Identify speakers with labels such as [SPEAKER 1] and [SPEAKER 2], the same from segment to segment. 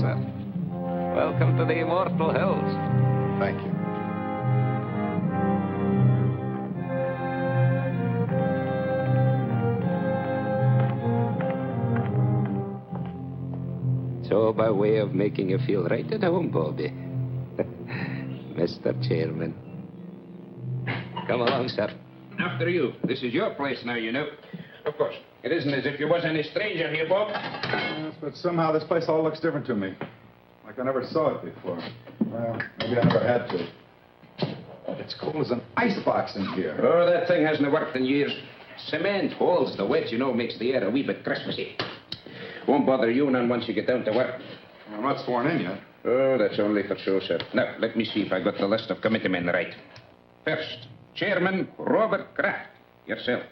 [SPEAKER 1] sir.
[SPEAKER 2] Welcome to the immortal hills.
[SPEAKER 1] Thank you.
[SPEAKER 2] So, by way of making you feel right at home, Bobby, Mr. Chairman. Come along, sir.
[SPEAKER 3] After you. This is your place now, you know. Of course. It isn't as if you was any stranger here, Bob.
[SPEAKER 1] Yes, but somehow this place all looks different to me. Like I never saw it before. Well, maybe I never had to. It's cold as an icebox in here.
[SPEAKER 3] Oh, that thing hasn't worked in years. Cement holds the wet, you know, makes the air a wee bit Christmassy. Won't bother you none once you get down to work.
[SPEAKER 1] I'm not sworn in yet.
[SPEAKER 3] Oh, that's only for show, sir. Now, let me see if I got the list of committee men right. First, Chairman Robert Kraft. Yourself.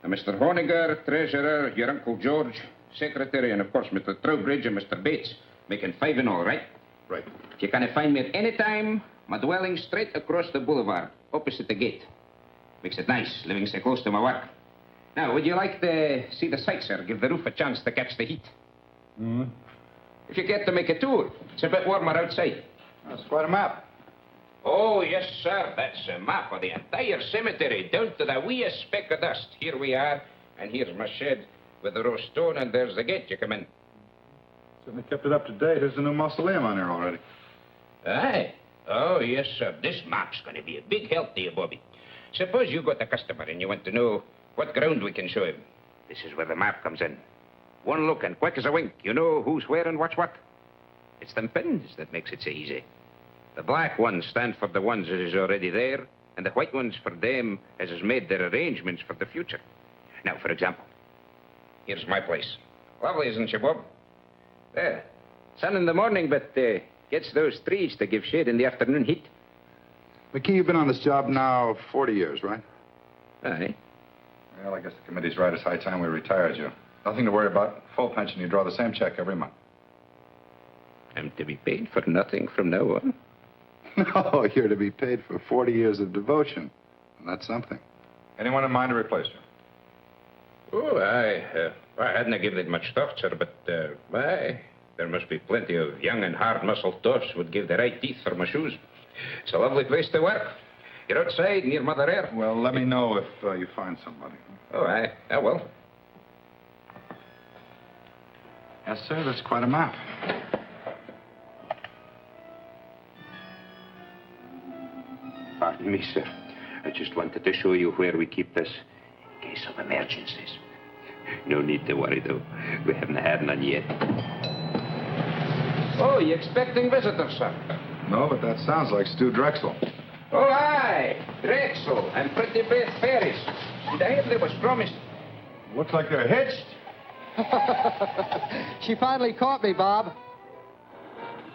[SPEAKER 3] Mr. Honiger, Treasurer, your Uncle George, Secretary, and, of course, Mr. Trowbridge and Mr. Bates. Making 5 in all, right?
[SPEAKER 1] Right.
[SPEAKER 3] You can find me at any time. My dwelling straight across the boulevard, opposite the gate. Makes it nice, living so close to my work. Now, would you like to see the sights, sir? Give the roof a chance to catch the heat.
[SPEAKER 1] Mm-hmm.
[SPEAKER 3] If you care to make a tour, it's a bit warmer outside.
[SPEAKER 1] That's quite a map.
[SPEAKER 3] Oh, yes, sir. That's a map of the entire cemetery, down to the weeest speck of dust. Here we are, and here's my shed with the row stone, and there's the gate you come in.
[SPEAKER 1] Certainly kept it up to date. There's a new mausoleum on here already.
[SPEAKER 3] Aye. Oh, yes, sir. This map's going to be a big help to you, Bobby. Suppose you got a customer and you want to know what ground we can show him. This is where the map comes in. One look and quick as a wink, you know who's where and what's what. It's them pins that makes it so easy. The black ones stand for the ones that is already there, and the white ones for them as has made their arrangements for the future. Now, for example, here's my place. Lovely, isn't she, Bob? There. Sun in the morning, but gets those trees to give shade in the afternoon heat.
[SPEAKER 1] McKee, you've been on this job now 40 years, right?
[SPEAKER 3] Aye.
[SPEAKER 1] Well, I guess the committee's right. It's high time we retired you. Nothing to worry about. Full pension. You draw the same check every month.
[SPEAKER 3] I'm to be paid for nothing from now on.
[SPEAKER 1] No, you're to be paid for 40 years of devotion. And that's something. Anyone in mind to replace you?
[SPEAKER 3] Oh, I hadn't given it much thought, sir, but, there must be plenty of young and hard-muscled toffs would give the right teeth for my shoes. It's a lovely place to work. You're outside, near Mother Air.
[SPEAKER 1] Well, let me know if you find somebody.
[SPEAKER 3] Oh, I will.
[SPEAKER 1] Yes, sir, that's quite a map.
[SPEAKER 3] Pardon me, sir. I just wanted to show you where we keep this in case of emergencies. No need to worry, though. We haven't had none yet. Oh, you expecting visitors, sir?
[SPEAKER 1] No, but that sounds like Stu Drexel.
[SPEAKER 3] Oh, aye. Drexel and Pretty Beth Ferris. Did I hear they was promised?
[SPEAKER 1] Looks like they're hitched.
[SPEAKER 4] She finally caught me, Bob.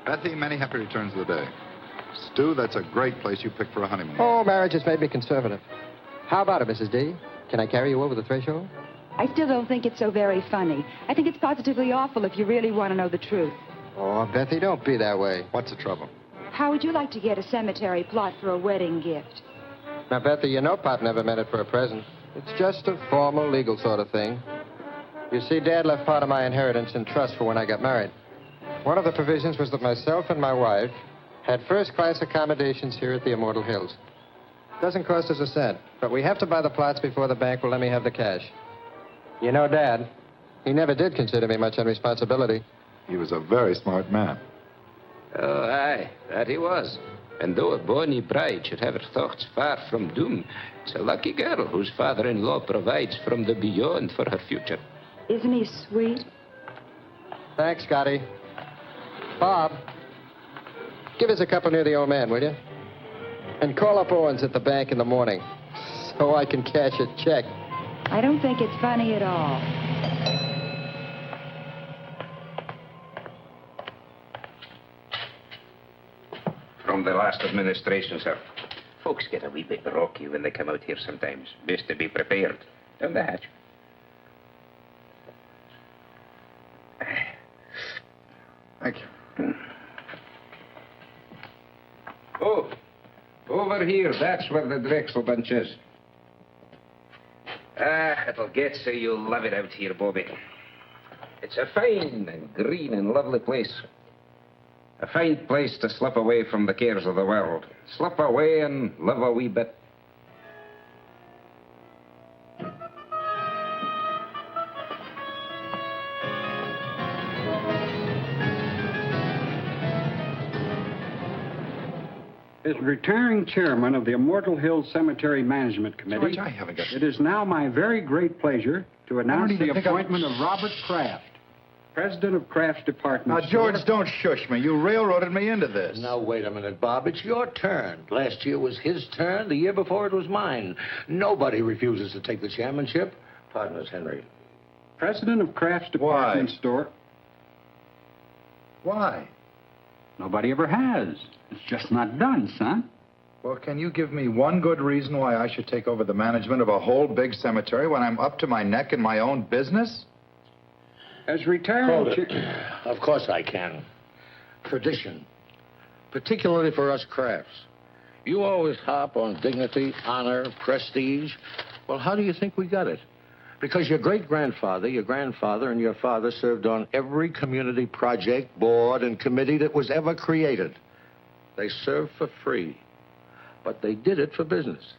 [SPEAKER 1] Bethy, many happy returns of the day. Stu, that's a great place you picked for a honeymoon.
[SPEAKER 4] Oh, marriage has made me conservative. How about it, Mrs. D? Can I carry you over the threshold?
[SPEAKER 5] I still don't think it's so very funny. I think it's positively awful if you really want to know the truth.
[SPEAKER 4] Oh, Bethy, don't be that way.
[SPEAKER 1] What's the trouble?
[SPEAKER 5] How would you like to get a cemetery plot for a wedding gift?
[SPEAKER 4] Now, Bethy, you know Pop never meant it for a present. It's just a formal, legal sort of thing. You see, Dad left part of my inheritance in trust for when I got married. One of the provisions was that myself and my wife had first-class accommodations here at the Immortal Hills. Doesn't cost us a cent, but we have to buy the plots before the bank will let me have the cash. You know, Dad, he never did consider me much on responsibility.
[SPEAKER 1] He was a very smart man.
[SPEAKER 2] Oh, aye, that he was. And though a bonny bride should have her thoughts far from doom, it's a lucky girl whose father-in-law provides from the beyond for her future.
[SPEAKER 5] Isn't he sweet?
[SPEAKER 4] Thanks, Scotty. Bob, give us a couple near the old man, will you? And call up Owens at the bank in the morning so I can cash a check.
[SPEAKER 5] I don't think it's funny at all.
[SPEAKER 3] From the last administration, sir. Folks get a wee bit rocky when they come out here sometimes. Best to be prepared. Down the hatch.
[SPEAKER 1] Thank you.
[SPEAKER 3] Oh, over here. That's where the Drexel bunch is. It'll get so you'll love it out here, Bobby. It's a fine and green and lovely place. A fine place to slip away from the cares of the world. Slip away and live a wee bit.
[SPEAKER 6] As retiring chairman of the Immortal Hill Cemetery Management Committee,
[SPEAKER 1] George, I haven't got...
[SPEAKER 6] it is now my very great pleasure to announce
[SPEAKER 1] even
[SPEAKER 6] the
[SPEAKER 1] think
[SPEAKER 6] appointment of Robert Kraft, president of Kraft's department.
[SPEAKER 1] Now, George, don't shush me. You railroaded me into this.
[SPEAKER 7] Now, wait a minute, Bob. It's your turn. Last year was his turn. The year before it was mine. Nobody refuses to take the chairmanship. Pardon us, Henry.
[SPEAKER 6] President of Kraft's department store.
[SPEAKER 1] Why?
[SPEAKER 6] Nobody ever has. It's just not done, son.
[SPEAKER 1] Well, can you give me one good reason why I should take over the management of a whole big cemetery when I'm up to my neck in my own business?
[SPEAKER 6] As retiring
[SPEAKER 7] Hold it. Of course I can. Tradition. Particularly for us Crafts. You always harp on dignity, honor, prestige. Well, how do you think we got it? Because your great-grandfather, your grandfather, and your father served on every community project, board, and committee that was ever created. They served for free, but they did it for business.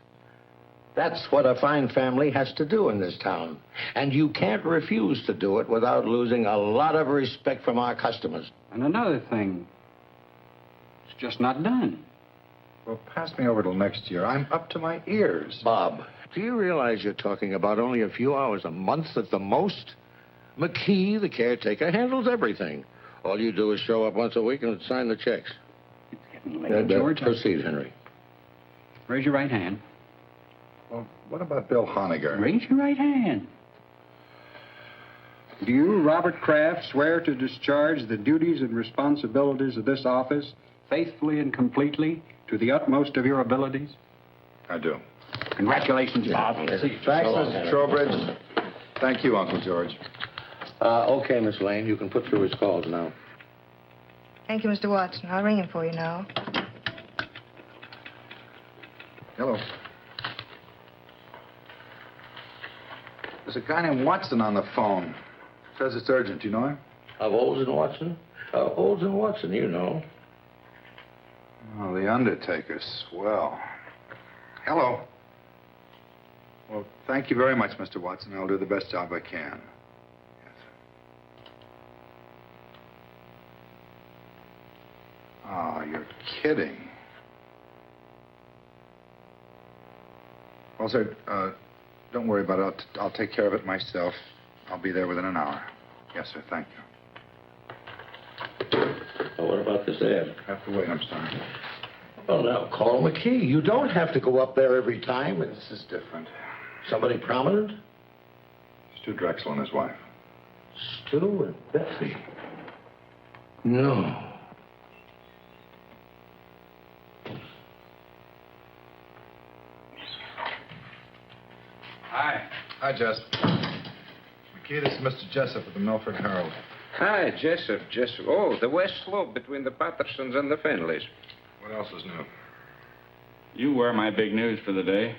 [SPEAKER 7] That's what a fine family has to do in this town. And you can't refuse to do it without losing a lot of respect from our customers.
[SPEAKER 6] And another thing, it's just not done.
[SPEAKER 1] Well, pass me over till next year. I'm up to my ears.
[SPEAKER 7] Bob, do you realize you're talking about only a few hours a month at the most? McKee, the caretaker, handles everything. All you do is show up once a week and sign the checks.
[SPEAKER 6] It's getting late, George.
[SPEAKER 7] Proceed, Henry.
[SPEAKER 6] Raise your right hand.
[SPEAKER 1] Well, what about Bill Honegger?
[SPEAKER 6] Raise your right hand. Do you, Robert Kraft, swear to discharge the duties and responsibilities of this office faithfully and completely to the utmost of your abilities?
[SPEAKER 1] I do.
[SPEAKER 6] Congratulations, Bob.
[SPEAKER 1] Thanks, Mr. Trowbridge. Thank you, Uncle George.
[SPEAKER 7] Okay, Miss Lane, you can put through his calls now.
[SPEAKER 8] Thank you, Mr. Watson. I'll ring him for you now.
[SPEAKER 1] Hello. There's a guy named Watson on the phone. Says it's urgent. You know him?
[SPEAKER 7] Of Olds and Watson? Olds and Watson, you know.
[SPEAKER 1] Oh, the undertaker. Swell. Hello. Well, thank you very much, Mr. Watson. I'll do the best job I can. Yes. Oh, you're kidding. Well, sir, don't worry about it. I'll take care of it myself. I'll be there within an hour. Yes, sir. Thank you.
[SPEAKER 7] Well, what about this ad?
[SPEAKER 1] I have to wait. I'm sorry.
[SPEAKER 7] Well, now, call McKee. You don't have to go up there every time.
[SPEAKER 1] This is different.
[SPEAKER 7] Somebody prominent?
[SPEAKER 1] Stu Drexel and his wife.
[SPEAKER 7] Stu and Betsy. No.
[SPEAKER 1] Hi. Hi, Jess. McKee, this is Mr. Jessup of the Milford Herald.
[SPEAKER 3] Hi, Jessup. Oh, the West Slope between the Pattersons and the Fenleys.
[SPEAKER 1] What else is new?
[SPEAKER 9] You were my big news for the day.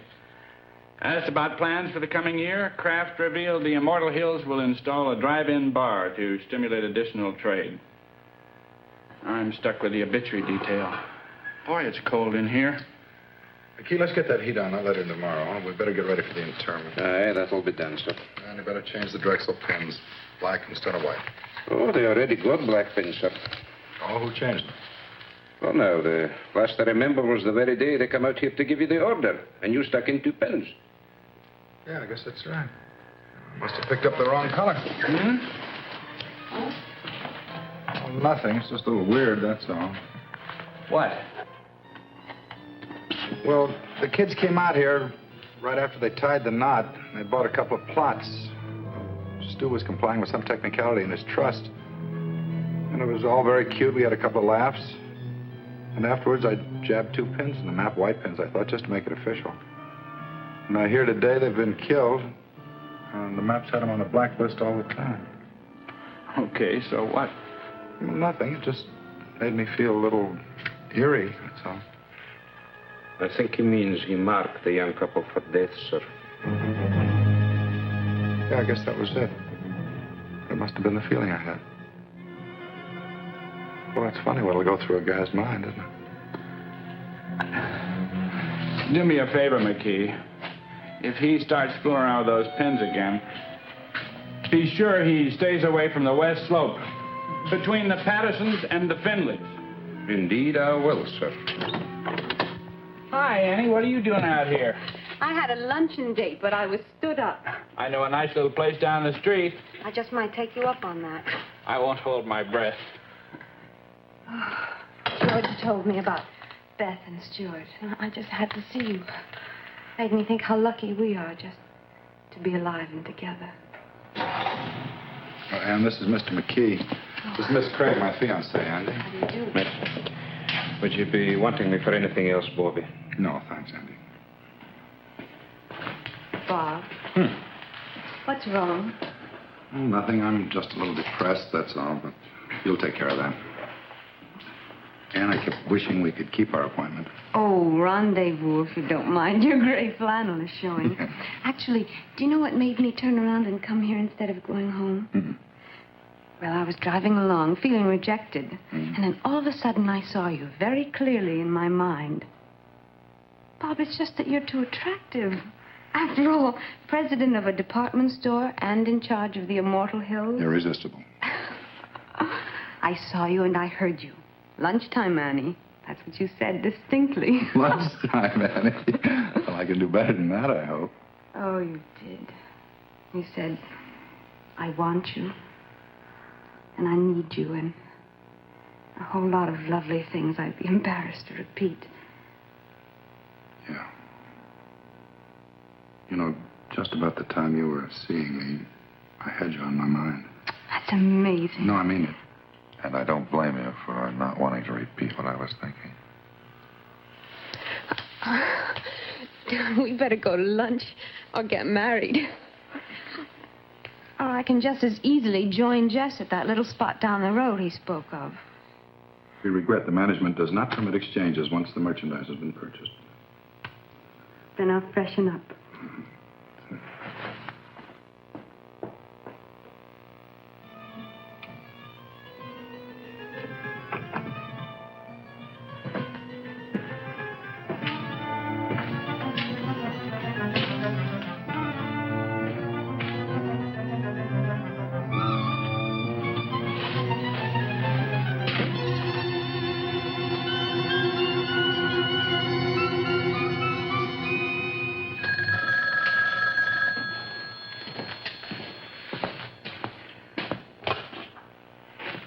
[SPEAKER 9] Asked about plans for the coming year, Kraft revealed the Immortal Hills will install a drive-in bar to stimulate additional trade. I'm stuck with the obituary detail. Boy, it's cold in here.
[SPEAKER 1] McKee, let's get that heat on that letter tomorrow. We better get ready for the interment.
[SPEAKER 2] Aye, that'll be done, sir.
[SPEAKER 1] And you better change the Drexel pins. Black instead of white.
[SPEAKER 2] Oh, they already got black pins, sir.
[SPEAKER 1] Oh, who changed them?
[SPEAKER 2] Well, now, the last I remember was the very day they come out here to give you the order, and you stuck in 2 pins.
[SPEAKER 1] Yeah, I guess that's right. Must have picked up the wrong color. Well, nothing. It's just a little weird, that's all.
[SPEAKER 6] What?
[SPEAKER 1] Well, the kids came out here right after they tied the knot. They bought a couple of plots. Stu was complying with some technicality in his trust. And it was all very cute. We had a couple of laughs. And afterwards, I jabbed 2 pins in the map, white pins, I thought, just to make it official. And I hear today they've been killed. And the maps had them on the blacklist all the time.
[SPEAKER 9] Okay, so what?
[SPEAKER 1] Well, nothing. It just made me feel a little eerie, that's all.
[SPEAKER 2] I think he means he marked the young couple for death, sir.
[SPEAKER 1] Yeah, I guess that was it. That must have been the feeling I had. Well, it's funny what'll go through a guy's mind, isn't it?
[SPEAKER 9] Do me a favor, McKee. If he starts fooling around with those pins again, be sure he stays away from the west slope, between the Pattersons and the Finleys.
[SPEAKER 1] Indeed, I will, sir.
[SPEAKER 9] Hi, Annie. What are you doing out here?
[SPEAKER 10] I had a luncheon date, but I was stood up.
[SPEAKER 9] I know a nice little place down the street.
[SPEAKER 10] I just might take you up on that.
[SPEAKER 9] I won't hold my breath.
[SPEAKER 10] George told me about Beth and Stuart. I just had to see you. Made me think how lucky we are just to be alive and together.
[SPEAKER 1] And this is Mr. McKee. This is Miss Craig, my fiancée, Andy.
[SPEAKER 10] How do you do?
[SPEAKER 3] Miss, would you be wanting me for anything else, Bobby?
[SPEAKER 1] No, thanks, Andy.
[SPEAKER 10] Bob. What's wrong?
[SPEAKER 1] Oh, nothing. I'm just a little depressed, that's all. But you'll take care of that. And I kept wishing we could keep our appointment.
[SPEAKER 10] Oh, rendezvous, if you don't mind. Your gray flannel is showing. Actually, do you know what made me turn around and come here instead of going home?
[SPEAKER 1] Mm-hmm.
[SPEAKER 10] Well, I was driving along, feeling rejected. And then all of a sudden I saw you very clearly in my mind. Bob, it's just that you're too attractive. After all, president of a department store and in charge of the Immortal Hills.
[SPEAKER 1] Irresistible.
[SPEAKER 10] I saw you and I heard you. Lunchtime, Annie. That's what you said distinctly.
[SPEAKER 1] Lunchtime, Annie. Well, I can do better than that, I hope.
[SPEAKER 10] Oh, you did. You said, I want you. And I need you, and a whole lot of lovely things I'd be embarrassed to repeat.
[SPEAKER 1] Yeah. You know, just about the time you were seeing me, I had you on my mind.
[SPEAKER 10] That's amazing.
[SPEAKER 1] No, I mean it. And I don't blame you for not wanting to repeat what I was thinking.
[SPEAKER 10] We better go to lunch or get married. Or I can just as easily join Jess at that little spot down the road he spoke of.
[SPEAKER 1] We regret the management does not permit exchanges once the merchandise has been purchased.
[SPEAKER 10] Then I'll freshen up.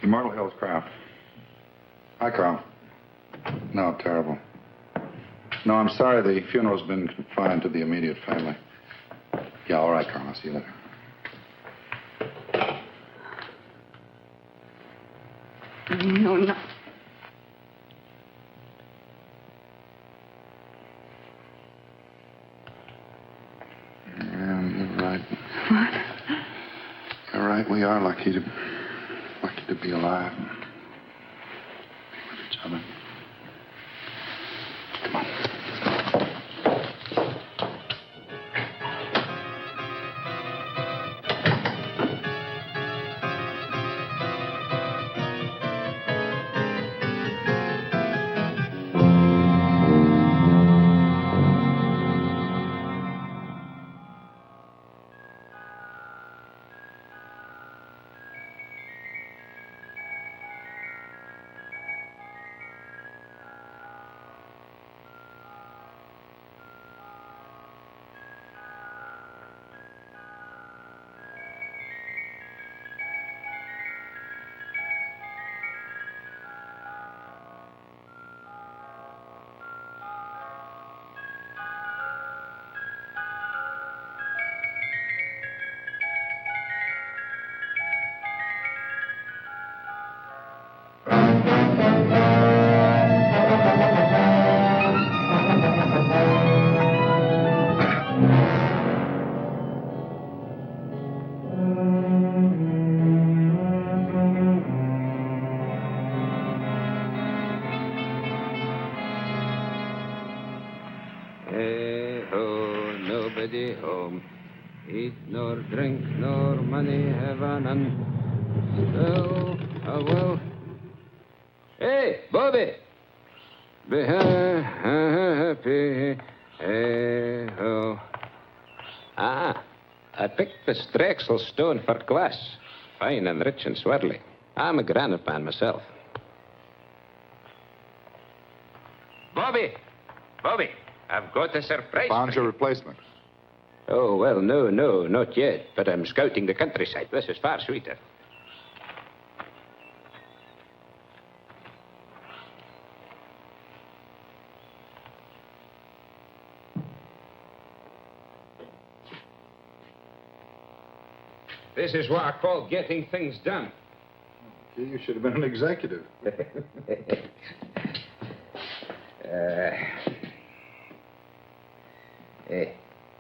[SPEAKER 1] Immortal Hills Craft. Hi, Carl. No, terrible. No, I'm sorry. The funeral's been confined to the immediate family. Yeah, all right, Carl. I'll see you later.
[SPEAKER 10] No, no.
[SPEAKER 1] Yeah, you're right.
[SPEAKER 10] What?
[SPEAKER 1] You're right. We are lucky to be alive. And be with each other. Come on.
[SPEAKER 2] Nobody home. Eat nor drink nor money have none. Still, well, Hey, Bobby. I picked the Strexel stone for glass. Fine and rich and swirly. I'm a granite man myself. Bobby, I've got a surprise.
[SPEAKER 1] Found your replacement.
[SPEAKER 2] Oh, well, no, not yet. But I'm scouting the countryside. This is far sweeter. This is what I call getting things done.
[SPEAKER 1] Gee, you should have been an executive.
[SPEAKER 2] Hey,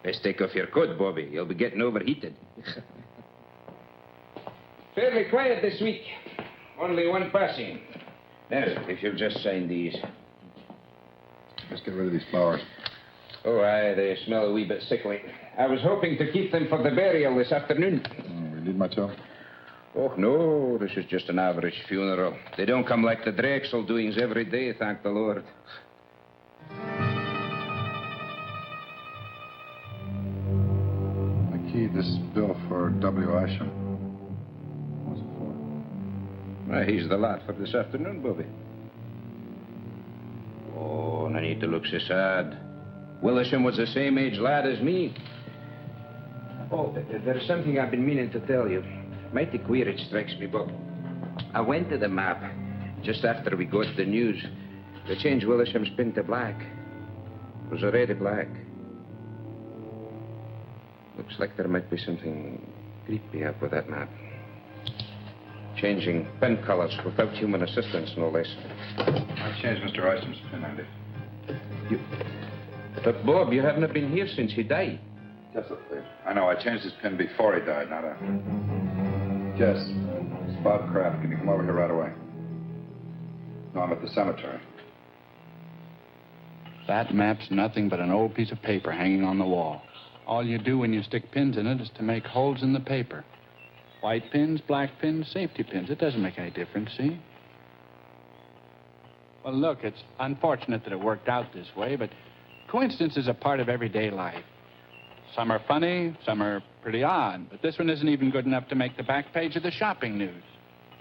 [SPEAKER 2] let's take off your coat, Bobby. You'll be getting overheated. Fairly quiet this week. Only one passing. Now, if you'll just sign these.
[SPEAKER 1] Just get rid of these flowers.
[SPEAKER 2] Oh, aye, they smell a wee bit sickly. I was hoping to keep them for the burial this afternoon.
[SPEAKER 1] We need much help?
[SPEAKER 2] Oh, no, this is just an average funeral. They don't come like the Drexel doings every day, thank the Lord.
[SPEAKER 1] McKee, this bill for W. Isham. What's it for?
[SPEAKER 2] Well, he's the lad for this afternoon, Bobby. Oh, and I need to look so sad. Willisham was the same age lad as me. Oh, there's something I've been meaning to tell you. Mighty queer it strikes me, Bob. I went to the map just after we got the news. They changed Willisham's pin to black. It was already black. Looks like there might be something creepy up with that map. Changing pen colors without human assistance, no less.
[SPEAKER 1] I changed Mr. Isham's pin, Andy.
[SPEAKER 2] But, Bob, you haven't been here since he died.
[SPEAKER 1] Yes, please. I know. I changed his pin before he died, not a... Jess, it's Bob Kraft. Can you come over here right away? No, I'm at the cemetery.
[SPEAKER 9] That map's nothing but an old piece of paper hanging on the wall. All you do when you stick pins in it is to make holes in the paper. White pins, black pins, safety pins. It doesn't make any difference, see? Well, look, it's unfortunate that it worked out this way, but coincidences are part of everyday life. Some are funny, some are pretty odd, but this one isn't even good enough to make the back page of the shopping news.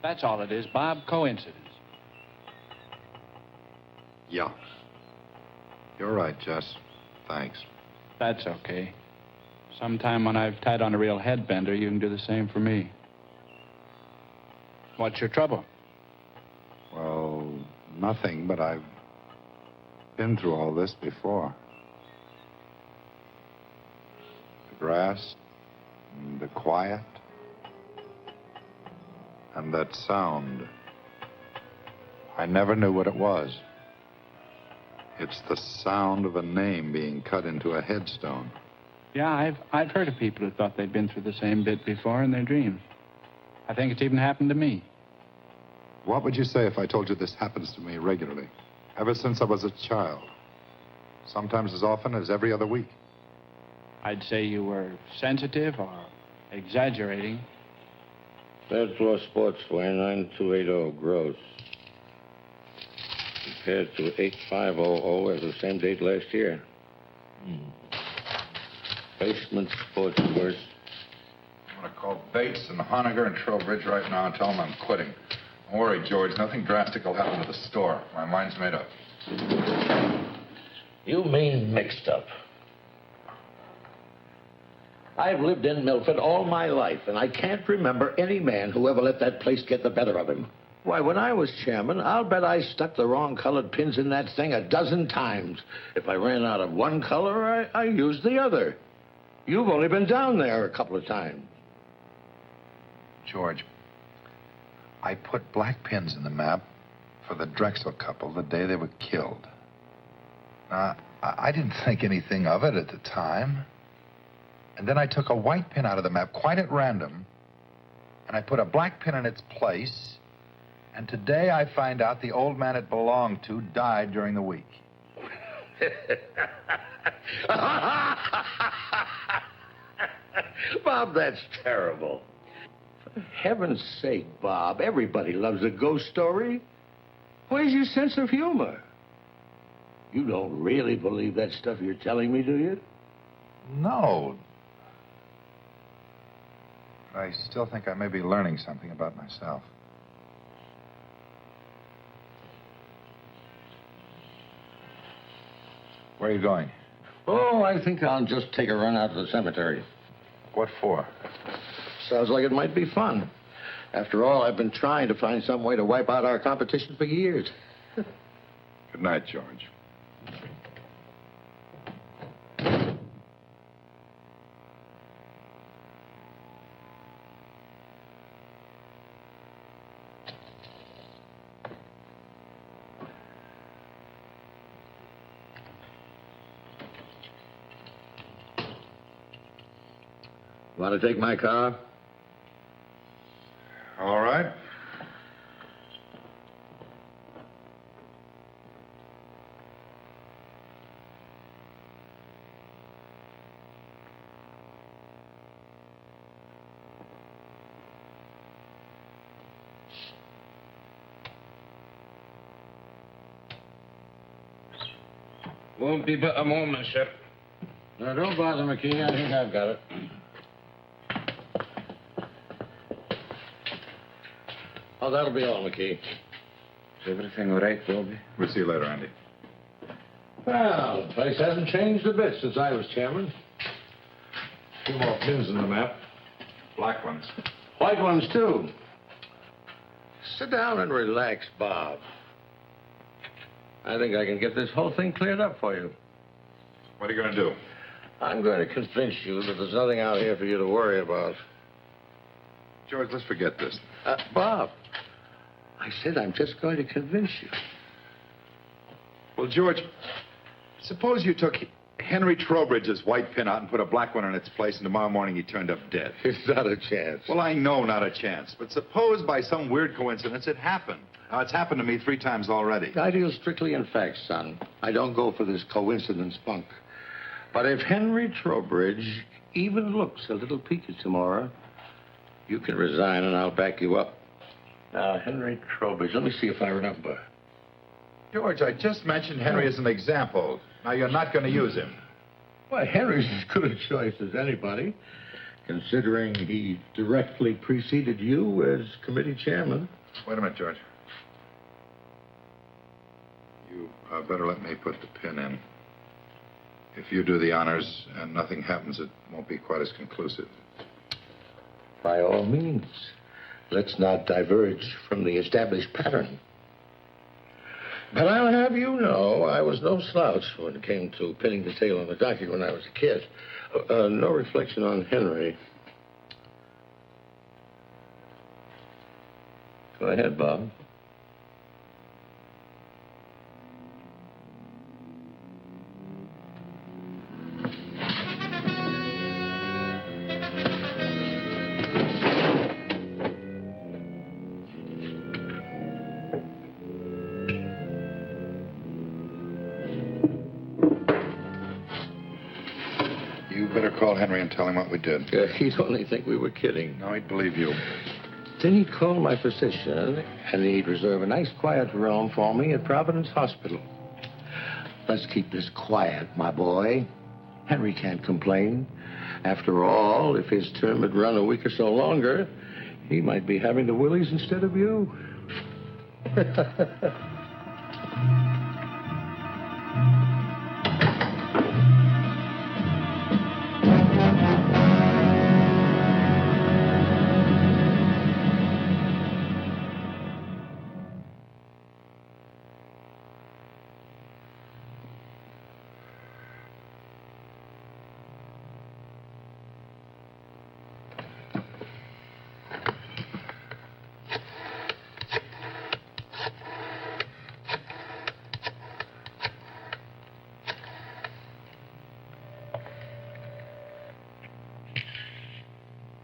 [SPEAKER 9] That's all it is, Bob, coincidence.
[SPEAKER 1] Yeah. You're right, Jess. Thanks.
[SPEAKER 9] That's okay. Sometime when I've tied on a real headbender, you can do the same for me. What's your trouble?
[SPEAKER 1] Well, nothing, but I've been through all this before. The grass, and the quiet, and that sound. I never knew what it was. It's the sound of a name being cut into a headstone.
[SPEAKER 9] Yeah, I've heard of people who thought they'd been through the same bit before in their dreams. I think it's even happened to me.
[SPEAKER 1] What would you say if I told you this happens to me regularly? Ever since I was a child. Sometimes as often as every other week.
[SPEAKER 9] I'd say you were sensitive or exaggerating.
[SPEAKER 7] Third floor sportswear, 9280 gross. Compared to 8500 as the same date last year. Basement sportswear.
[SPEAKER 1] I'm going to call Bates and Honegger and Trowbridge right now and tell them I'm quitting. Don't worry, George. Nothing drastic will happen to the store. My mind's made up.
[SPEAKER 7] You mean mixed up? I've lived in Milford all my life, and I can't remember any man who ever let that place get the better of him. Why, when I was chairman, I'll bet I stuck the wrong colored pins in that thing 12 times. If I ran out of one color, I used the other. You've only been down there a couple of times.
[SPEAKER 1] George, I put black pins in the map for the Drexel couple the day they were killed. Now, I didn't think anything of it at the time. And then I took a white pin out of the map quite at random, and I put a black pin in its place, and today I find out the old man it belonged to died during the week.
[SPEAKER 7] Bob, that's terrible. For heaven's sake, Bob, everybody loves a ghost story. Where's your sense of humor? You don't really believe that stuff you're telling me, do you?
[SPEAKER 1] No. I still think I may be learning something about myself. Where are you going?
[SPEAKER 7] Oh, I think I'll just take a run out to the cemetery.
[SPEAKER 1] What for?
[SPEAKER 7] Sounds like it might be fun. After all, I've been trying to find some way to wipe out our competition for years.
[SPEAKER 1] Good night, George.
[SPEAKER 7] Want to take my car?
[SPEAKER 1] All right.
[SPEAKER 2] Won't be but a moment, sir.
[SPEAKER 7] No, don't bother, McKee. I think I've got it. Oh, that'll be all, McKee.
[SPEAKER 2] Is everything all right, Bobby?
[SPEAKER 1] We'll see you later, Andy.
[SPEAKER 7] Well, the place hasn't changed a bit since I was chairman. A few more pins in the map.
[SPEAKER 1] Black ones.
[SPEAKER 7] White ones, too. Sit down and relax, Bob. I think I can get this whole thing cleared up for you.
[SPEAKER 1] What are you going to do?
[SPEAKER 7] I'm going to convince you that there's nothing out here for you to worry about.
[SPEAKER 1] George, let's forget this.
[SPEAKER 7] Bob, I said I'm just going to convince you.
[SPEAKER 1] Well, George, suppose you took Henry Trowbridge's white pin out and put a black one in its place, and tomorrow morning he turned up dead.
[SPEAKER 7] It's not a chance.
[SPEAKER 1] Well, I know not a chance, but suppose by some weird coincidence it happened. Now, it's happened to me 3 times already.
[SPEAKER 7] I deal strictly in facts, son. I don't go for this coincidence bunk. But if Henry Trowbridge even looks a little peaked tomorrow, you can resign and I'll back you up. Now, Henry Trowbridge, let me see if I remember.
[SPEAKER 1] George, I just mentioned Henry as an example. Now, you're not going to use him.
[SPEAKER 7] Why, Henry's as good a choice as anybody, considering he directly preceded you as committee chairman.
[SPEAKER 1] Wait a minute, George. You better let me put the pin in. If you do the honors and nothing happens, it won't be quite as conclusive.
[SPEAKER 7] By all means. Let's not diverge from the established pattern. But I'll have you know I was no slouch when it came to pinning the tail on the donkey when I was a kid. No reflection on Henry. Go ahead, Bob.
[SPEAKER 1] Call Henry and tell him what we did.
[SPEAKER 7] He'd only think we were kidding.
[SPEAKER 1] No, he'd believe you.
[SPEAKER 7] Then he'd call my physician, and he'd reserve a nice quiet room for me at Providence Hospital. Let's keep this quiet, my boy. Henry can't complain. After all, if his term had run a week or so longer, he might be having the willies instead of you.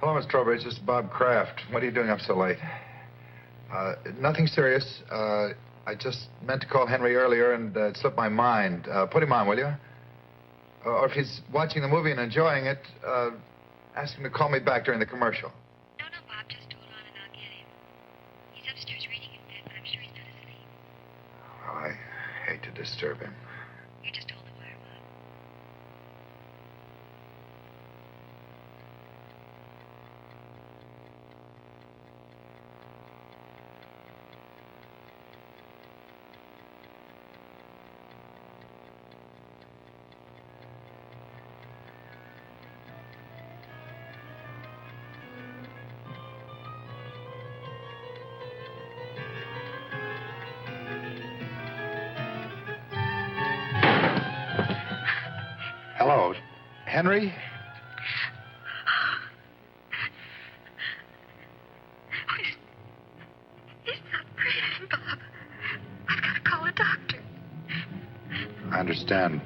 [SPEAKER 1] Hello, Miss Trowbridge. This is Bob Kraft. What are you doing up so late? Nothing serious. I just meant to call Henry earlier and it slipped my mind. Put him on, will you? Or if he's watching the movie and enjoying it, ask him to call me back during the commercial.
[SPEAKER 10] No, Bob, just hold on and I'll get him. He's upstairs reading in bed, but I'm sure he's not asleep.
[SPEAKER 1] Okay. All right.
[SPEAKER 10] Bye.
[SPEAKER 1] I hate to disturb him.
[SPEAKER 10] You just told him where I was.
[SPEAKER 1] Hello, Henry?
[SPEAKER 10] He's not breathing, Bob. I've got to call a doctor.
[SPEAKER 1] I understand.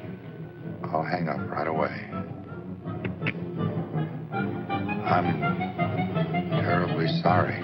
[SPEAKER 1] I'll hang up right away. I'm terribly sorry.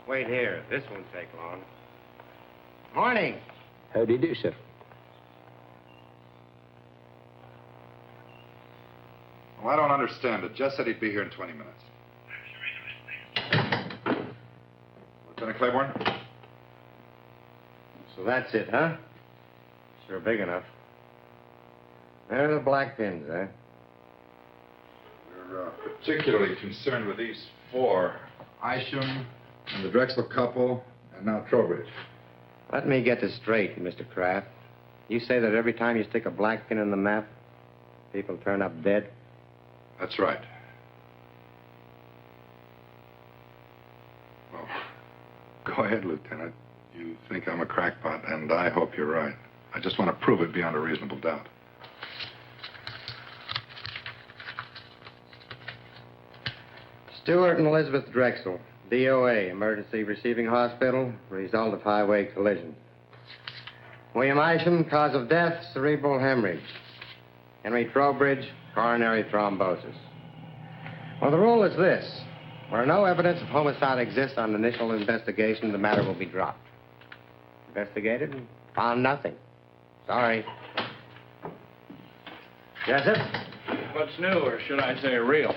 [SPEAKER 4] Wait here. This won't take long. Morning.
[SPEAKER 2] How do you do, sir?
[SPEAKER 1] Well, I don't understand it. Jess said he'd be here in 20 minutes. Lieutenant Claiborne?
[SPEAKER 4] So that's it, huh? Sure big enough. There are the black pins, eh?
[SPEAKER 1] We're particularly concerned with these four. Isham and the Drexel couple, and now Trowbridge.
[SPEAKER 4] Let me get this straight, Mr. Kraft. You say that every time you stick a black pin in the map, people turn up dead?
[SPEAKER 1] That's right. Well, go ahead, Lieutenant. You think I'm a crackpot, and I hope you're right. I just want to prove it beyond a reasonable doubt.
[SPEAKER 4] Stewart and Elizabeth Drexel, DOA, emergency receiving hospital, result of highway collision. William Isham, cause of death, cerebral hemorrhage. Henry Trowbridge, coronary thrombosis. Well, the rule is this. Where no evidence of homicide exists on initial investigation, the matter will be dropped. Investigated and found nothing. Sorry. Jessup?
[SPEAKER 9] What's new, or should I say real?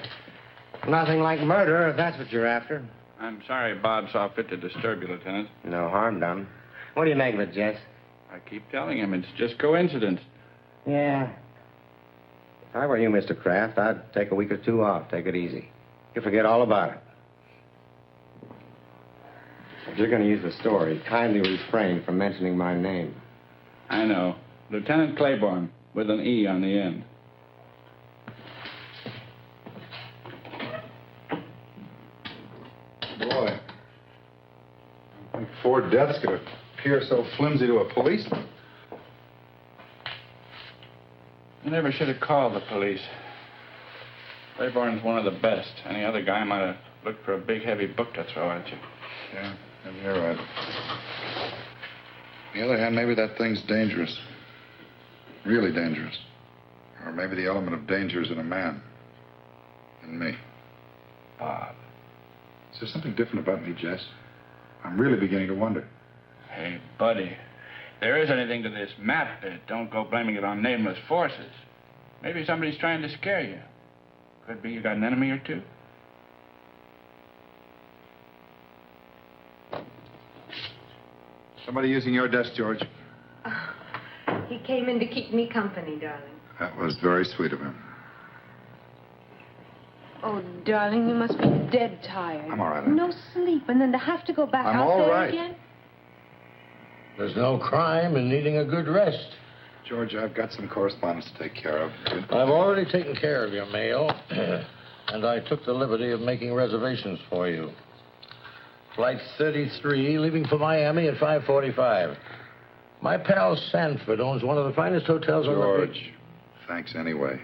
[SPEAKER 4] Nothing like murder, if that's what you're after.
[SPEAKER 9] I'm sorry Bob saw fit to disturb you, Lieutenant.
[SPEAKER 4] No harm done. What do you make of it, Jess?
[SPEAKER 9] I keep telling him it's just coincidence.
[SPEAKER 4] Yeah. If I were you, Mr. Kraft, I'd take a week or two off. Take it easy. You forget all about it. If you're going to use the story, kindly refrain from mentioning my name.
[SPEAKER 9] I know. Lieutenant Claiborne, with an E on the end.
[SPEAKER 1] Boy, I think 4 deaths could appear so flimsy to a policeman.
[SPEAKER 9] You never should have called the police. Claiborne's one of the best. Any other guy might have looked for a big, heavy book to throw at you.
[SPEAKER 1] Yeah, maybe you're right. On the other hand, maybe that thing's dangerous. Really dangerous. Or maybe the element of danger is in a man. In me.
[SPEAKER 9] Bob.
[SPEAKER 1] Is there something different about me, Jess? I'm really beginning to wonder.
[SPEAKER 9] Hey, buddy. If there is anything to this map bit, don't go blaming it on nameless forces. Maybe somebody's trying to scare you. Could be you got an enemy or two.
[SPEAKER 1] Somebody using your desk, George.
[SPEAKER 10] He came in to keep me company, darling.
[SPEAKER 1] That was very sweet of him.
[SPEAKER 10] Oh, darling, you must be dead tired.
[SPEAKER 1] I'm all right.
[SPEAKER 10] No sleep, and then to have to go back
[SPEAKER 1] I'm
[SPEAKER 10] out
[SPEAKER 1] all
[SPEAKER 10] there
[SPEAKER 1] right.
[SPEAKER 10] again?
[SPEAKER 7] There's no crime in needing a good rest.
[SPEAKER 1] George, I've got some correspondence to take care of.
[SPEAKER 7] I've already taken care of your mail, and I took the liberty of making reservations for you. Flight 33, leaving for Miami at 5:45. My pal Sanford owns one of the finest hotels on the beach.
[SPEAKER 1] George, thanks anyway.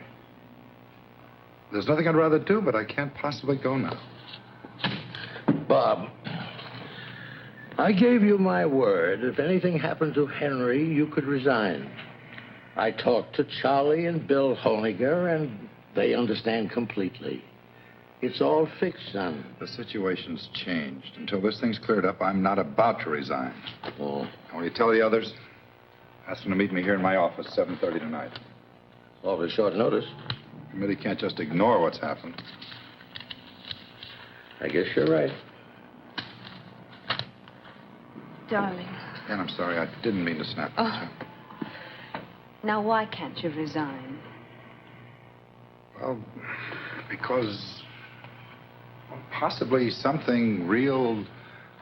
[SPEAKER 1] There's nothing I'd rather do, but I can't possibly go now.
[SPEAKER 7] Bob, I gave you my word. If anything happened to Henry, you could resign. I talked to Charlie and Bill Honiger, and they understand completely. It's all fixed, son.
[SPEAKER 1] The situation's changed. Until this thing's cleared up, I'm not about to resign.
[SPEAKER 7] Oh.
[SPEAKER 1] And when you tell the others, ask them to meet me here in my office, 7:30 tonight.
[SPEAKER 7] Awfully short notice.
[SPEAKER 1] The committee can't just ignore what's happened.
[SPEAKER 7] I guess you're right.
[SPEAKER 10] Darling.
[SPEAKER 1] And I'm sorry, I didn't mean to snap at you.
[SPEAKER 10] Now, why can't you resign?
[SPEAKER 1] Well, because possibly something real,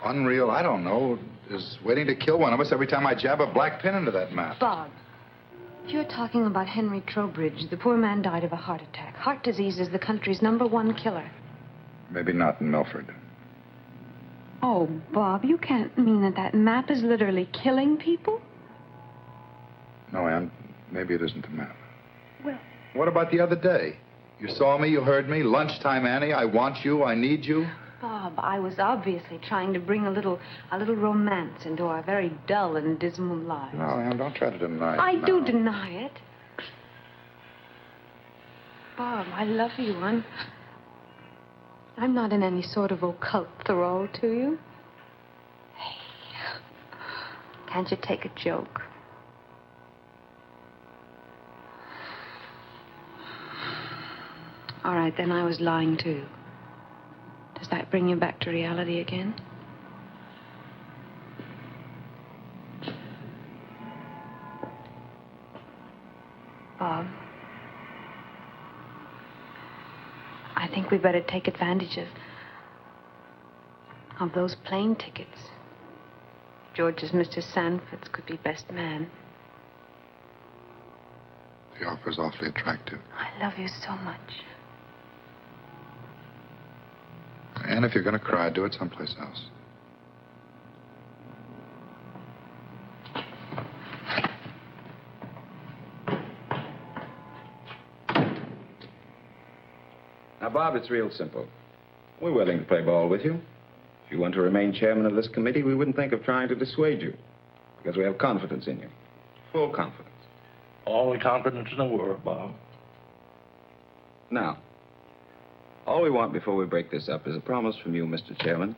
[SPEAKER 1] unreal, I don't know, is waiting to kill one of us every time I jab a black pin into that map.
[SPEAKER 10] Bob, you're talking about Henry Trowbridge. The poor man died of a heart attack. Heart disease is the country's #1 killer.
[SPEAKER 1] Maybe not in Milford.
[SPEAKER 10] Oh, Bob, you can't mean that that map is literally killing people?
[SPEAKER 1] No, Ann, maybe it isn't the map.
[SPEAKER 10] Well...
[SPEAKER 1] What about the other day? You saw me, you heard me. Lunchtime, Annie, I want you, I need you.
[SPEAKER 10] Bob, I was obviously trying to bring a little romance into our very dull and dismal lives.
[SPEAKER 1] No, Ann, don't try to deny it.
[SPEAKER 10] I
[SPEAKER 1] No.
[SPEAKER 10] do deny it. Bob, I love you. I'm not in any sort of occult thrall to you. Hey, can't you take a joke? All right, then I was lying too. Does that bring you back to reality again? Bob, I think we better take advantage of those plane tickets. George's Mr. Sanford's could be best man.
[SPEAKER 1] The offer's awfully attractive.
[SPEAKER 10] I love you so much.
[SPEAKER 1] And if you're going to cry, do it someplace else.
[SPEAKER 2] Now, Bob, it's real simple. We're willing to play ball with you. If you want to remain chairman of this committee, we wouldn't think of trying to dissuade you. Because we have confidence in you. Full confidence.
[SPEAKER 7] All the confidence in the world, Bob.
[SPEAKER 2] Now, all we want before we break this up is a promise from you, Mr. Chairman,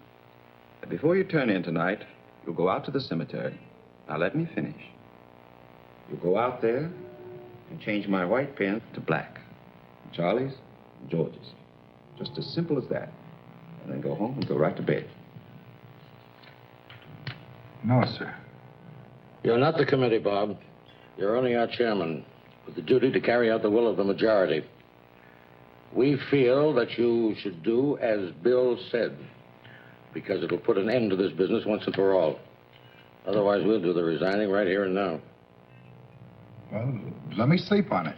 [SPEAKER 2] that before you turn in tonight, you'll go out to the cemetery. Now, let me finish. You'll go out there and change my white pen to black. Charlie's and George's. Just as simple as that. And then go home and go right to bed.
[SPEAKER 1] No, sir.
[SPEAKER 7] You're not the committee, Bob. You're only our chairman, with the duty to carry out the will of the majority. We feel that you should do as Bill said, because it'll put an end to this business once and for all. Otherwise, we'll do the resigning right here and now.
[SPEAKER 1] Well, let me sleep on it.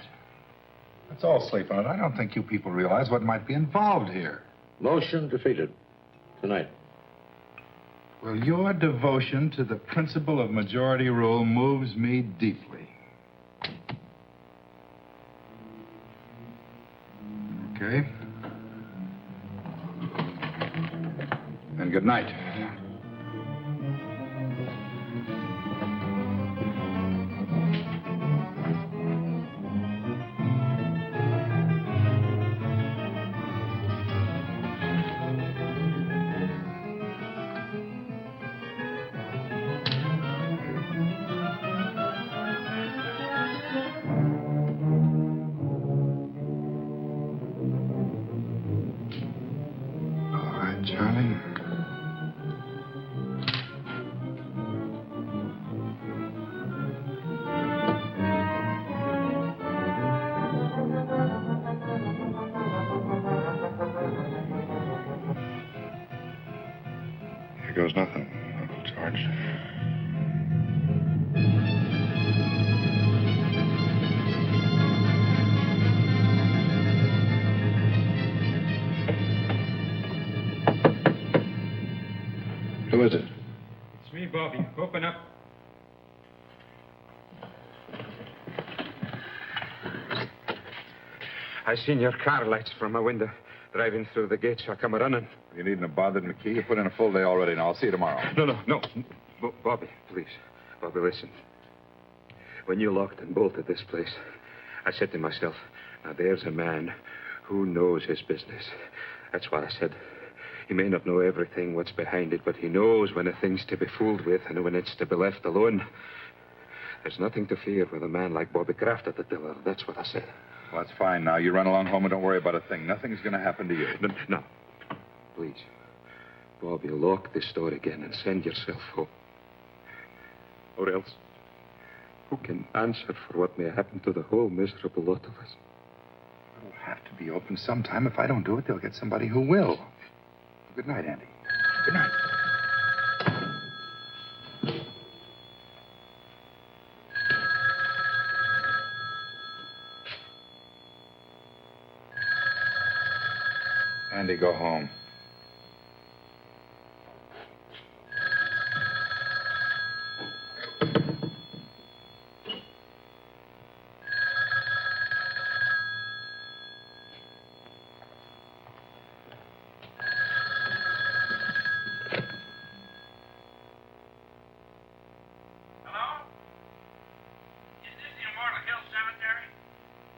[SPEAKER 1] Let's all sleep on it. I don't think you people realize what might be involved here.
[SPEAKER 7] Motion defeated. Tonight.
[SPEAKER 1] Well, your devotion to the principle of majority rule moves me deeply. Okay. And good night. Charlie. Here goes nothing, Uncle George. Who is it?
[SPEAKER 9] It's me, Bobby. Open up.
[SPEAKER 3] I seen your car lights from my window driving through the gate, so I come running.
[SPEAKER 1] You needn't have bothered McKee. You put in a full day already. Now, I'll see you tomorrow.
[SPEAKER 3] No. Bobby, please. Bobby, listen.
[SPEAKER 2] When you locked and bolted this place, I said to myself, now there's a man who knows his business. That's what I said. He may not know everything, what's behind it, but he knows when a thing's to be fooled with and when it's to be left alone. There's nothing to fear with a man like Bobby Kraft at the tiller. That's what I said.
[SPEAKER 1] Well, that's fine. Now, you run along home and don't worry about a thing. Nothing's going to happen to you.
[SPEAKER 2] No. Please. Bobby, lock this door again and send yourself home. Or else, who can answer for what may happen to the whole miserable lot of us?
[SPEAKER 1] It'll have to be open sometime. If I don't do it, they'll get somebody who will. Good night, Andy. Good night. Andy, go home.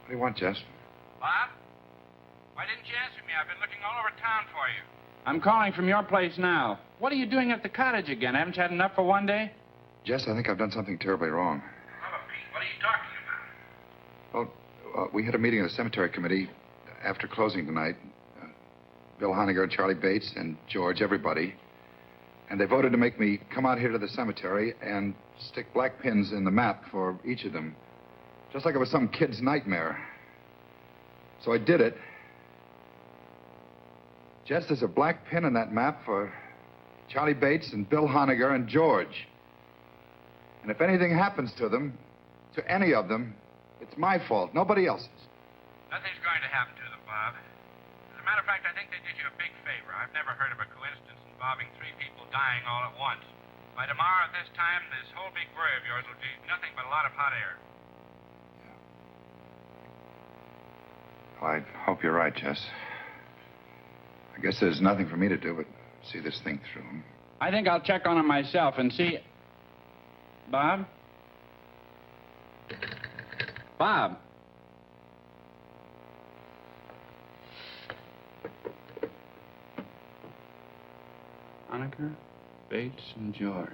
[SPEAKER 1] What do you want, Jess?
[SPEAKER 9] Bob? Why didn't you answer me? I've been looking all over town for you. I'm calling from your place now. What are you doing at the cottage again? Haven't you had enough for one day?
[SPEAKER 1] Jess, I think I've done something terribly wrong.
[SPEAKER 9] Oh, Pete, what are you talking about?
[SPEAKER 1] Well, we had a meeting of the cemetery committee after closing tonight. Bill Honegger, Charlie Bates, and George, everybody. And they voted to make me come out here to the cemetery and stick black pins in the map for each of them. Just like it was some kid's nightmare. So I did it. Jess, there's a black pin in that map for Charlie Bates and Bill Honegger and George. And if anything happens to them, to any of them, it's my fault, nobody else's.
[SPEAKER 9] Nothing's going to happen to them, Bob. As a matter of fact, I think they did you a big favor. I've never heard of a coincidence involving 3 people dying all at once. By tomorrow at this time, this whole big worry of yours will be nothing but a lot of hot air.
[SPEAKER 1] Well, I hope you're right, Jess. I guess there's nothing for me to do but see this thing through.
[SPEAKER 9] I think I'll check on him myself and see... Bob? Bob? Honegger, Bates, and George.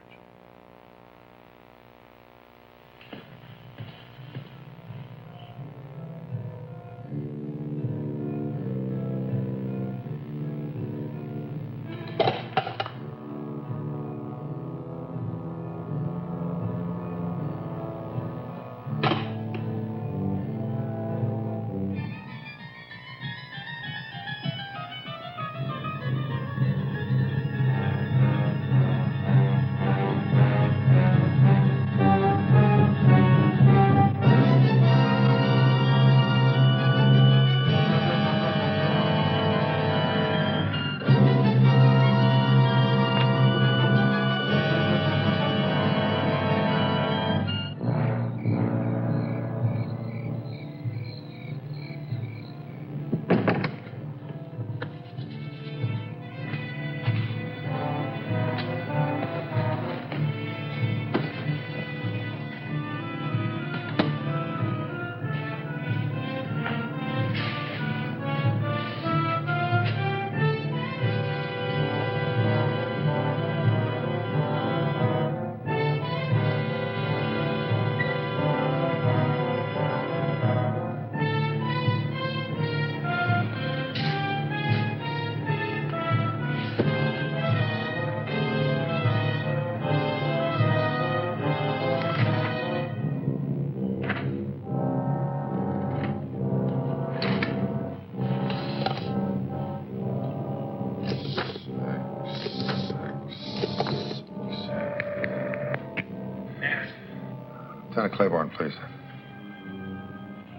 [SPEAKER 1] Lieutenant Claiborne, please.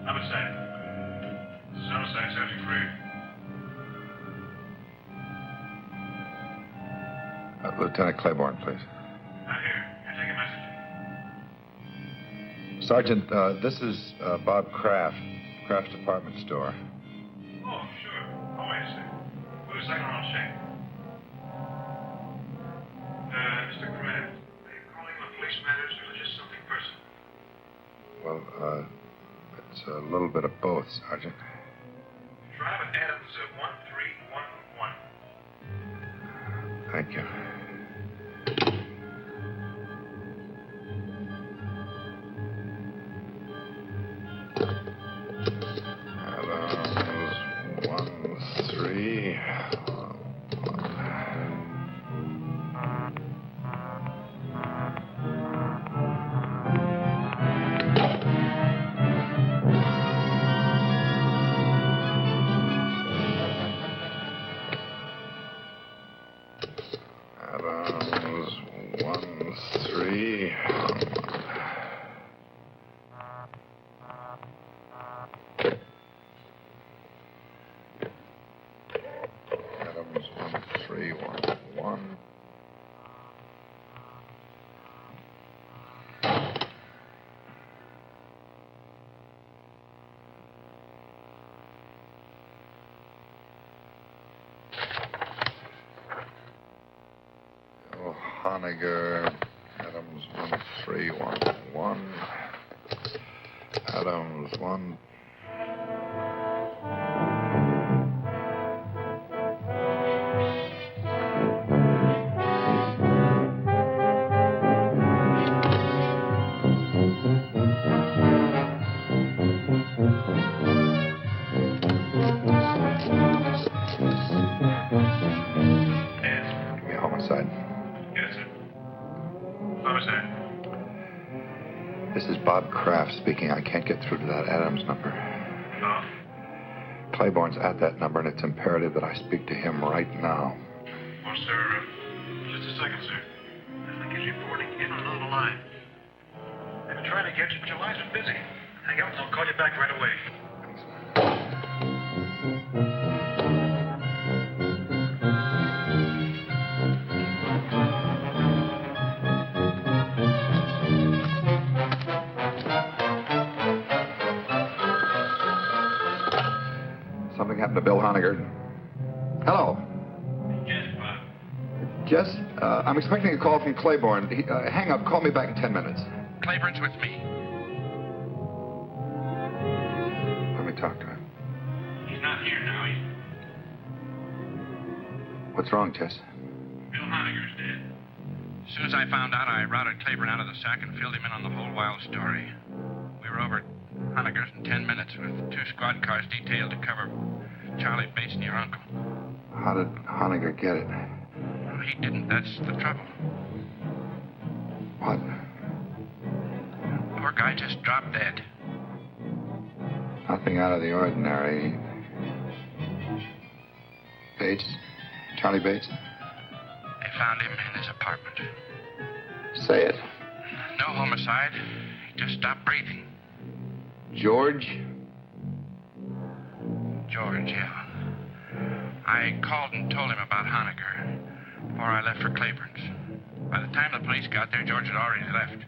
[SPEAKER 11] Homicide. This is homicide subject 3.
[SPEAKER 1] Lieutenant Claiborne, please.
[SPEAKER 11] I'm here. Can I take a message?
[SPEAKER 1] Sergeant, this is Bob Kraft, Kraft's department store.
[SPEAKER 11] Oh, sure. Oh, wait a second. Wait a second, I'll check. Mr. Kraft, are you calling on police matters or just something personal?
[SPEAKER 1] Well, it's a little bit of both, Sergeant.
[SPEAKER 11] Drive at Adams 1311.
[SPEAKER 1] Thank you. Adams 1311. Honegger, Adams 1311. Adams 1. Give me a homicide.
[SPEAKER 11] Yes, sir. Homicide.
[SPEAKER 1] This is Bob Kraft speaking. I can't get through to that Adams number.
[SPEAKER 11] No.
[SPEAKER 1] Claiborne's at that number, and it's imperative that I speak to him right now.
[SPEAKER 11] Well, sir, just a second, sir. I think he's reporting in on another line. I've been trying to get you, but your line's been busy. Hang up and I'll call you back right away.
[SPEAKER 1] Something happened to Bill Honegger. Hello.
[SPEAKER 11] Yes, Bob.
[SPEAKER 1] Jess, I'm expecting a call from Claiborne. Hang up. Call me back in 10 minutes.
[SPEAKER 9] Claiborne's with me.
[SPEAKER 1] Let me talk to him.
[SPEAKER 11] He's not here now.
[SPEAKER 1] What's wrong, Jess?
[SPEAKER 11] Bill Honegger's dead.
[SPEAKER 9] As soon as I found out, I routed Claiborne out of the sack and filled him in on the whole wild story. We were over at Honegger's in 10 minutes with 2 squad cars detailed to cover Charlie Bates and your uncle.
[SPEAKER 1] How did Honegger get it?
[SPEAKER 9] Well, he didn't. That's the trouble.
[SPEAKER 1] What?
[SPEAKER 9] Poor guy just dropped dead.
[SPEAKER 1] Nothing out of the ordinary. Bates? Charlie Bates?
[SPEAKER 9] They found him in his apartment.
[SPEAKER 1] Say it.
[SPEAKER 9] No homicide. He just stopped breathing.
[SPEAKER 1] George?
[SPEAKER 9] George, yeah. I called and told him about Honegger before I left for Claiborne's. By the time the police got there, George had already left.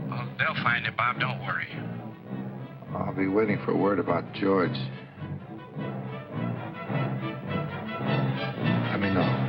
[SPEAKER 9] Well, they'll find him, Bob. Don't worry.
[SPEAKER 1] I'll be waiting for word about George. Let me know.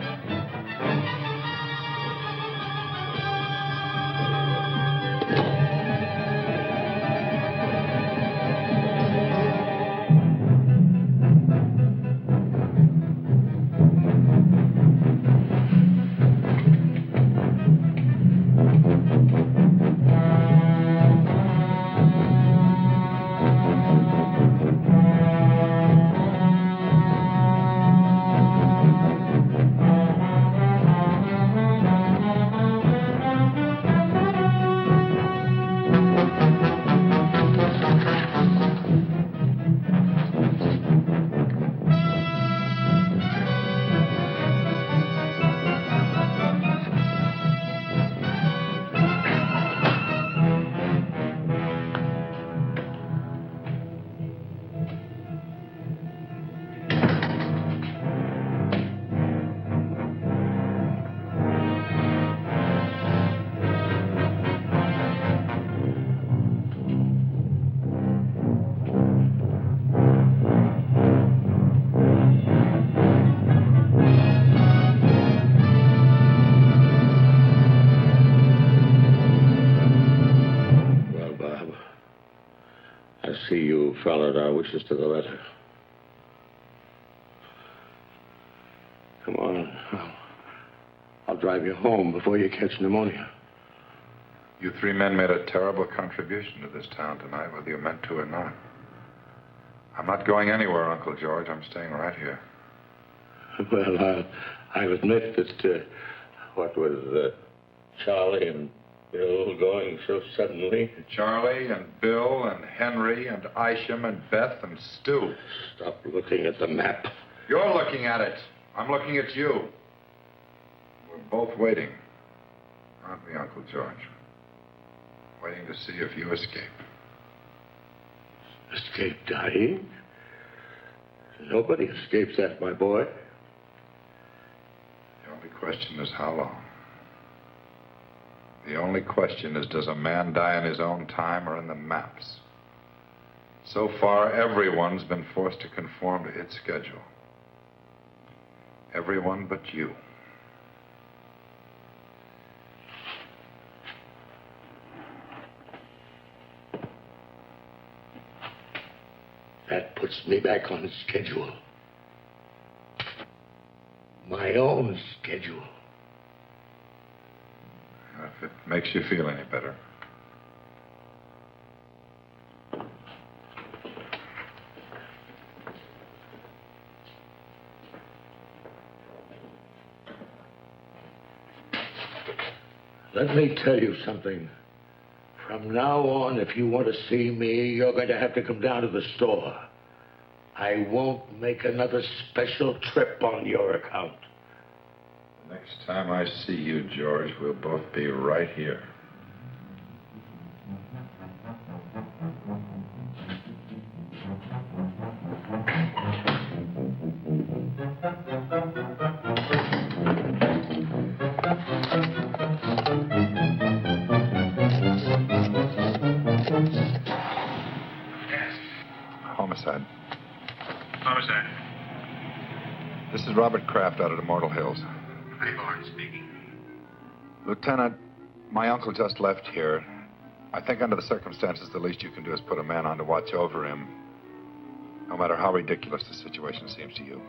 [SPEAKER 7] see you followed our wishes to the letter. Come on. I'll drive you home before you catch pneumonia.
[SPEAKER 1] You three men made a terrible contribution to this town tonight, whether you meant to or not. I'm not going anywhere, Uncle George. I'm staying right here.
[SPEAKER 7] Well, I'll admit that, what was Charlie and Bill going so suddenly?
[SPEAKER 1] Charlie and Bill and Henry and Isham and Beth and Stu.
[SPEAKER 7] Stop looking at the map.
[SPEAKER 1] You're looking at it. I'm looking at you. We're both waiting. Aren't we, Uncle George? Waiting to see if you escape.
[SPEAKER 7] Escape dying? Nobody escapes that, my boy.
[SPEAKER 1] The only question is how long. The only question is, does a man die in his own time or in the maps? So far, everyone's been forced to conform to its schedule. Everyone but you.
[SPEAKER 7] That puts me back on schedule. My own schedule.
[SPEAKER 1] If it makes you feel any better.
[SPEAKER 7] Let me tell you something. From now on, if you want to see me, you're going to have to come down to the store. I won't make another special trip on your account.
[SPEAKER 1] Next time I see you, George, we'll both be right here. Homicide.
[SPEAKER 11] Homicide.
[SPEAKER 1] This is Robert Kraft out at Immortal Hills.
[SPEAKER 11] Hayborn speaking.
[SPEAKER 1] Lieutenant, my uncle just left here. I think under the circumstances, the least you can do is put a man on to watch over him, no matter how ridiculous the situation seems to you.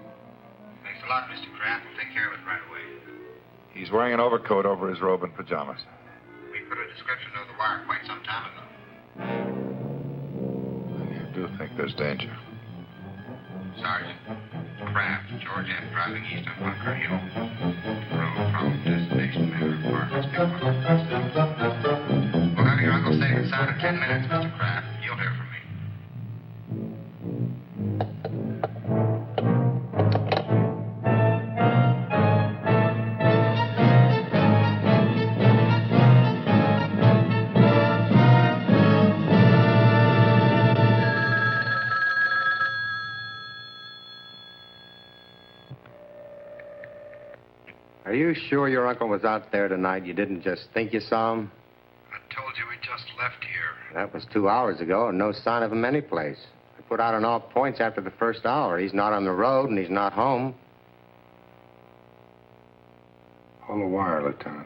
[SPEAKER 11] Thanks a lot, Mr. Kraft. We'll take care of it right away.
[SPEAKER 1] He's wearing an overcoat over his robe and pajamas.
[SPEAKER 11] We put a description of the wire quite some time ago.
[SPEAKER 1] I do think there's danger.
[SPEAKER 11] Sergeant, Kraft, George F. driving east on Bunker Hill. Road from destination Manor Apartments, Big We'll have your uncle safe and sound in 10 minutes, Mr. Kraft. You'll hear from me.
[SPEAKER 4] Are you sure your uncle was out there tonight? You didn't just think you saw him?
[SPEAKER 1] I told you he just left here.
[SPEAKER 4] That was 2 hours ago, and no sign of him anyplace. I put out on all points after the first hour. He's not on the road, and he's not home.
[SPEAKER 1] Pull the wire, Lieutenant.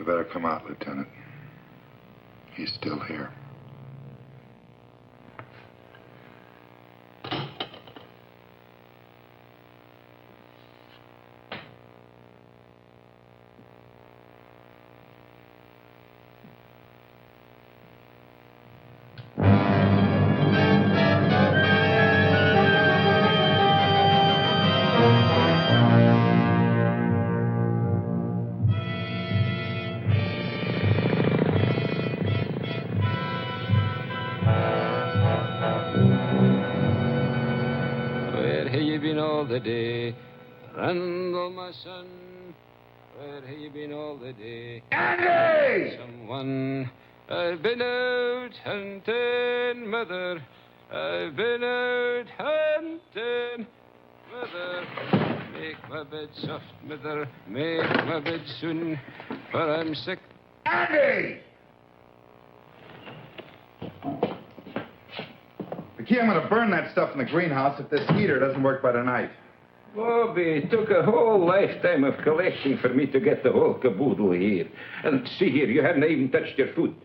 [SPEAKER 1] You better come out, Lieutenant. He's still here.
[SPEAKER 2] All the day, Randall, my son, where have you been all the day?
[SPEAKER 1] Andy!
[SPEAKER 2] Someone, I've been out hunting, mother. I've been out hunting, mother. Make my bed soft, mother. Make my bed soon, for I'm sick.
[SPEAKER 1] Andy! Key, I'm going to burn that stuff in the greenhouse if this heater doesn't work by tonight.
[SPEAKER 3] Bobby, it took a whole lifetime of collecting for me to get the whole caboodle here. And see here, you haven't even touched your food.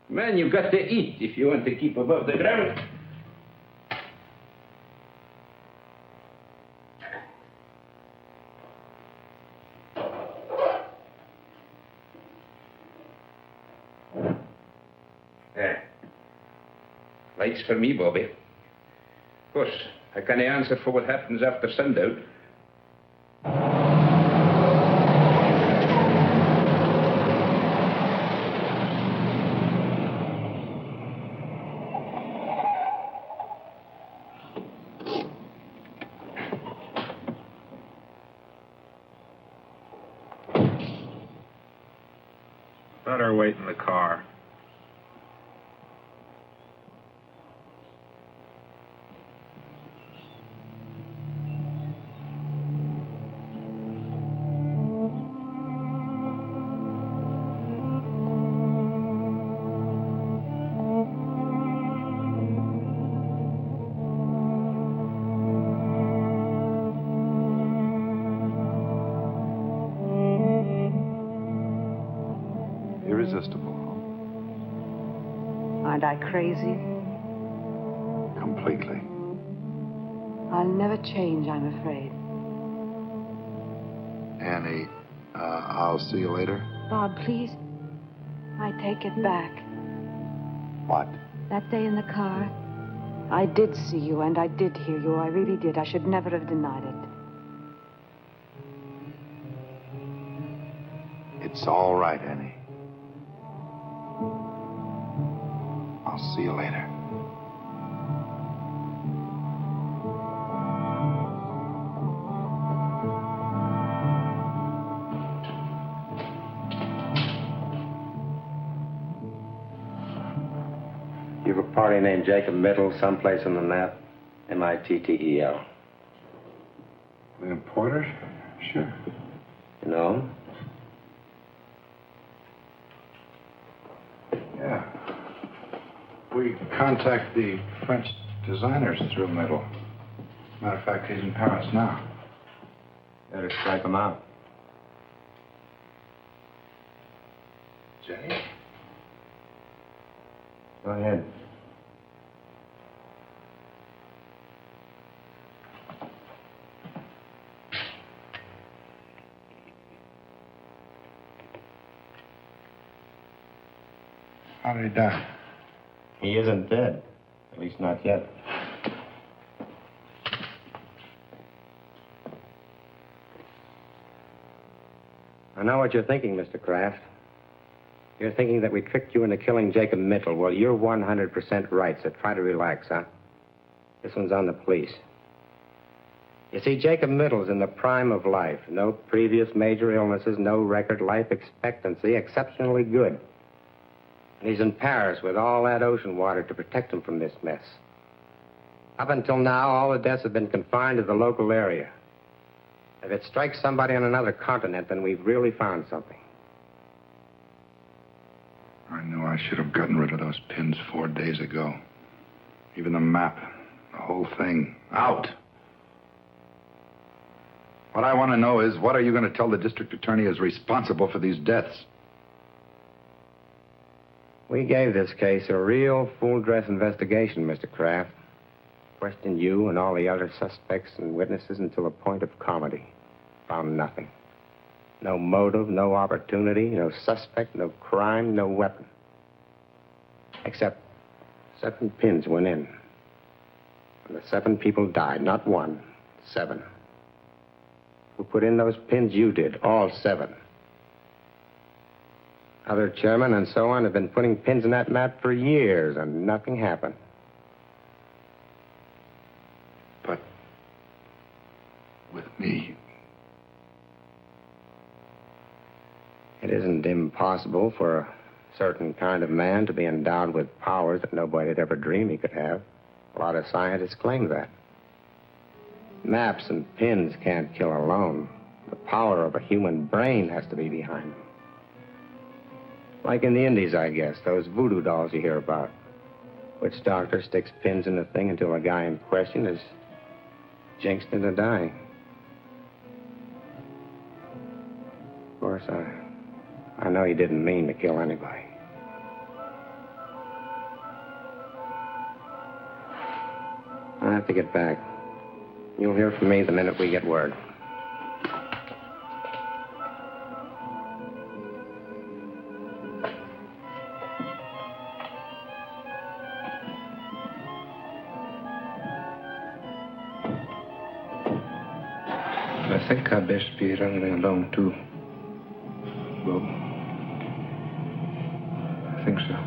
[SPEAKER 3] Man, you've got to eat if you want to keep above the ground. Lights for me, Bobby. Of course, I can't answer for what happens after sundown.
[SPEAKER 1] Better wait in the car. Irresistible.
[SPEAKER 10] Aren't I crazy?
[SPEAKER 1] Completely.
[SPEAKER 10] I'll never change, I'm afraid.
[SPEAKER 1] Annie, I'll see you later.
[SPEAKER 10] Bob, please. I take it back.
[SPEAKER 1] What?
[SPEAKER 10] That day in the car, I did see you and I did hear you. I really did. I should never have denied it.
[SPEAKER 1] It's all right, Annie. I'll see you later.
[SPEAKER 4] You have a party named Jacob Mittel someplace on the map? M-I-T-T-E-L.
[SPEAKER 1] William Porter? Sure.
[SPEAKER 4] You know him?
[SPEAKER 1] Yeah. We contact the French designers through Middle. Matter of fact, he's in Paris now.
[SPEAKER 4] Better strike him out.
[SPEAKER 1] Jenny?
[SPEAKER 4] Go ahead.
[SPEAKER 1] How did he die?
[SPEAKER 4] He isn't dead. At least not yet. I know what you're thinking, Mr. Kraft. You're thinking that we tricked you into killing Jacob Mittel. Well, you're 100% right, so try to relax, huh? This one's on the police. You see, Jacob Mittel's in the prime of life. No previous major illnesses, no record life expectancy, exceptionally good. And he's in Paris with all that ocean water to protect him from this mess. Up until now, all the deaths have been confined to the local area. If it strikes somebody on another continent, then we've really found something.
[SPEAKER 1] I knew I should have gotten rid of those pins 4 days ago. Even the map, the whole thing, out. What I want to know is, what are you going to tell the district attorney is responsible for these deaths?
[SPEAKER 2] We gave this case a real full-dress investigation, Mr. Kraft. Questioned you and all the other suspects and witnesses until the point of comedy. Found nothing. No motive, no opportunity, no suspect, no crime, no weapon. Except 7 pins went in. And the 7 people died. Not 1, 7. Who put in those pins? You did. All 7. Other chairmen and so on have been putting pins in that map for years, and nothing happened.
[SPEAKER 1] But with me,
[SPEAKER 2] it isn't impossible for a certain kind of man to be endowed with powers that nobody had ever dreamed he could have. A lot of scientists claim that. Maps and pins can't kill alone. The power of a human brain has to be behind them. Like in the Indies, I guess, those voodoo dolls you hear about. Witch doctor sticks pins in the thing until the guy in question is jinxed into dying. Of course, I know he didn't mean to kill anybody. I have to get back. You'll hear from me the minute we get word. I think I'd best be running along, too. Bob. I think so.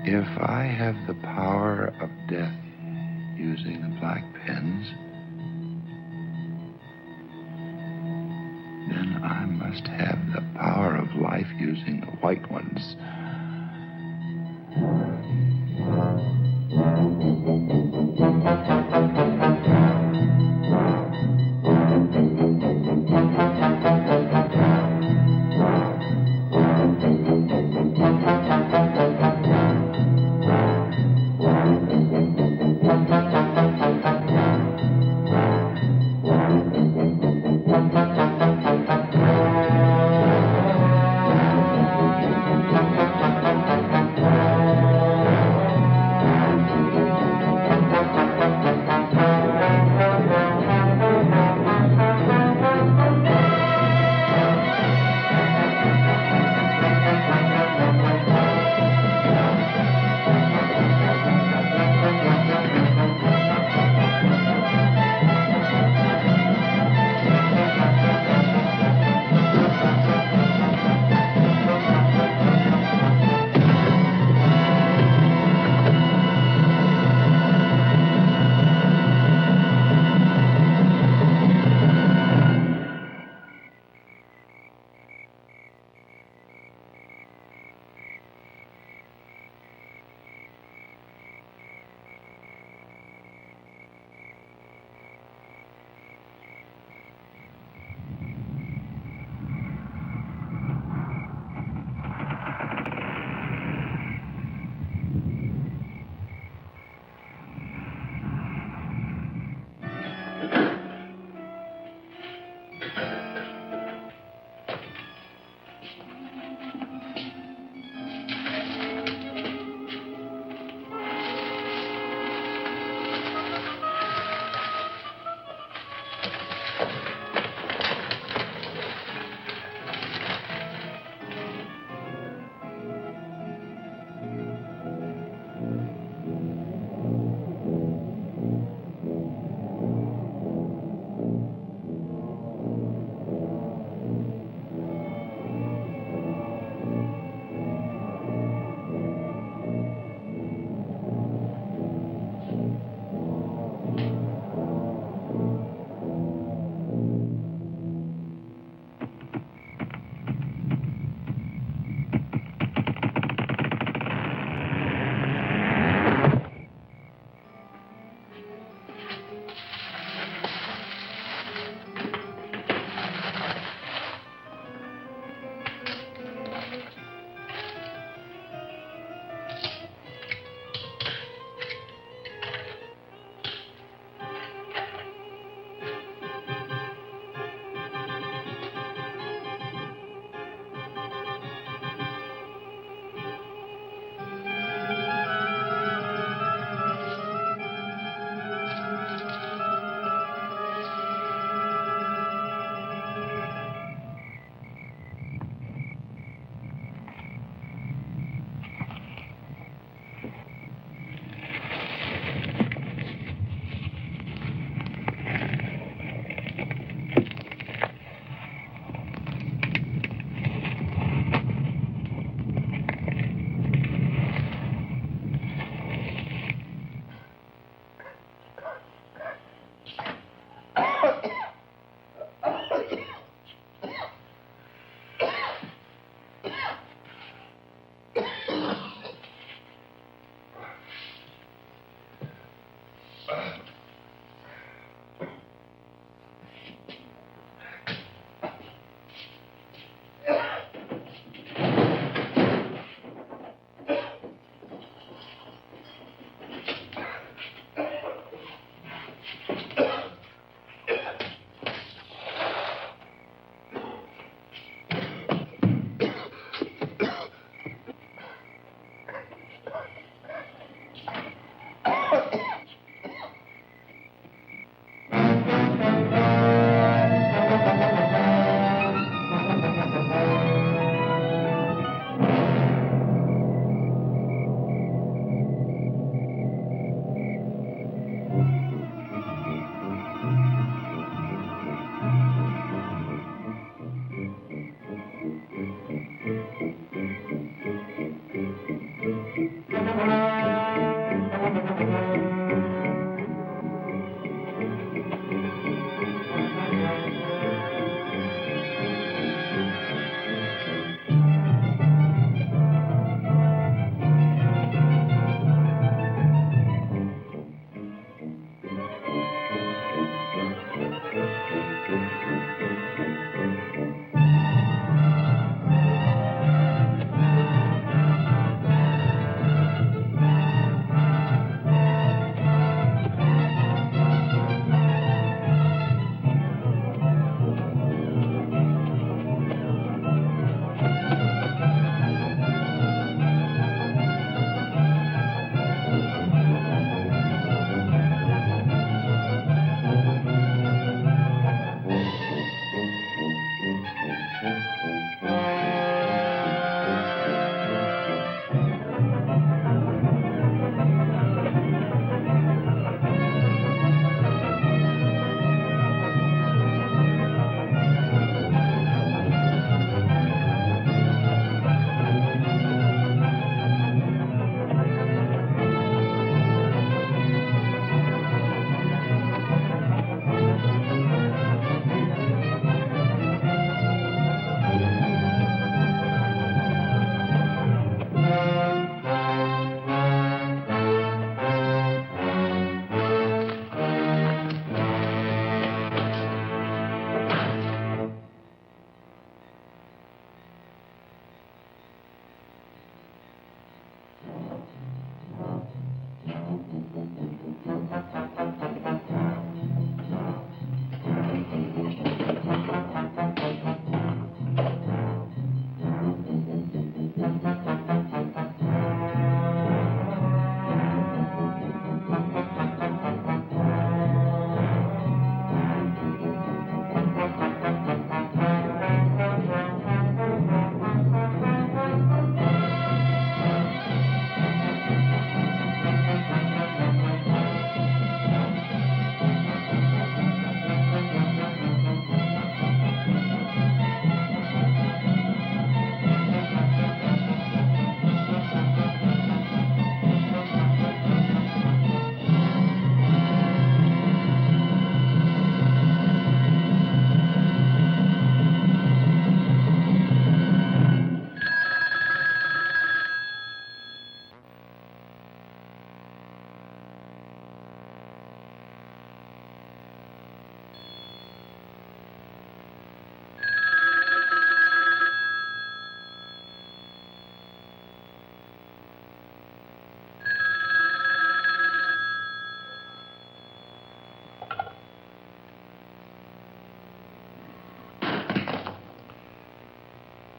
[SPEAKER 1] If I have the power of death using the black pens, then I must have the power of life using the white ones.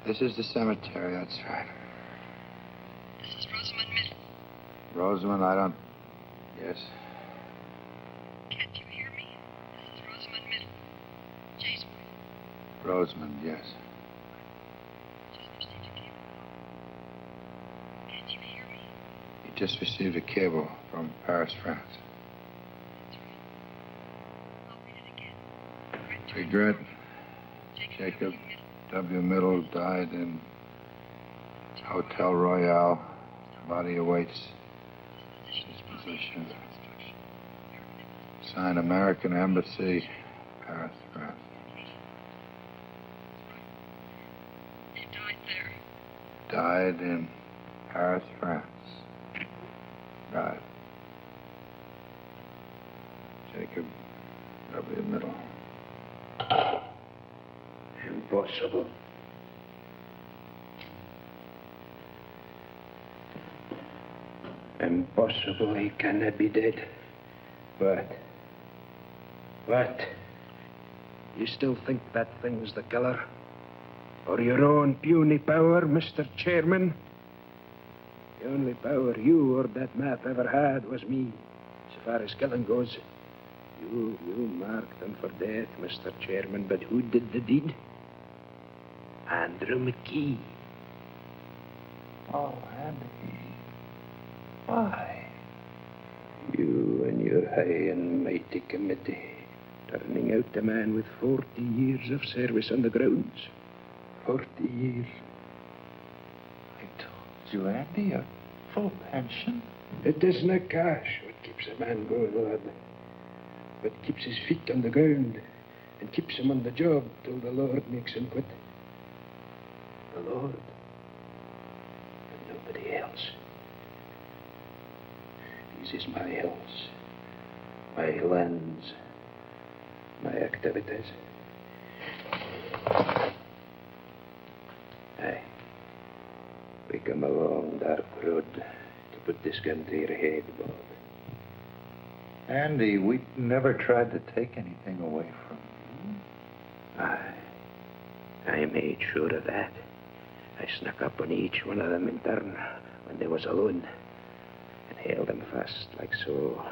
[SPEAKER 1] This is the cemetery, that's right.
[SPEAKER 8] This is Rosamund Middle.
[SPEAKER 1] Rosamund, I don't... Yes.
[SPEAKER 8] Can't you hear me? This is Rosamund Middle. Jaysbury.
[SPEAKER 1] Rosamund, yes.
[SPEAKER 8] Just received a cable. Can't you hear me?
[SPEAKER 1] You just received a cable from Paris, France.
[SPEAKER 8] That's right. I'll read it again.
[SPEAKER 1] Regret, Jacob W. Middle died in Hotel Royale. Body awaits disposition. Signed American Embassy, Paris, France.
[SPEAKER 8] He died there.
[SPEAKER 1] Died in Paris, France. Died.
[SPEAKER 2] Jacob, probably a middle. Impossible. Impossible. He cannot be dead. But... What? You still think that thing's the killer? Or your own puny power, Mr. Chairman? The only power you or that map ever had was me. So far as killing goes, you marked them for death, Mr. Chairman. But who did the deed? Andrew McKee.
[SPEAKER 12] Oh, Andy. Why?
[SPEAKER 2] You and your high and mighty committee, turning out a man with 40 years of service on the grounds. 40 years.
[SPEAKER 12] I told you, Andy, a full pension.
[SPEAKER 2] It isn't cash what keeps a man going, lad. What keeps his feet on the ground and keeps him on the job till the Lord makes him quit. The Lord. And nobody else. This is my house, my lands, my activities. Aye. We come a long, dark road to put this gun to your head, Bob.
[SPEAKER 12] Andy, we never tried to take anything away from you.
[SPEAKER 2] I made sure of that. I snuck up on each one of them in turn when they was alone and held them fast like so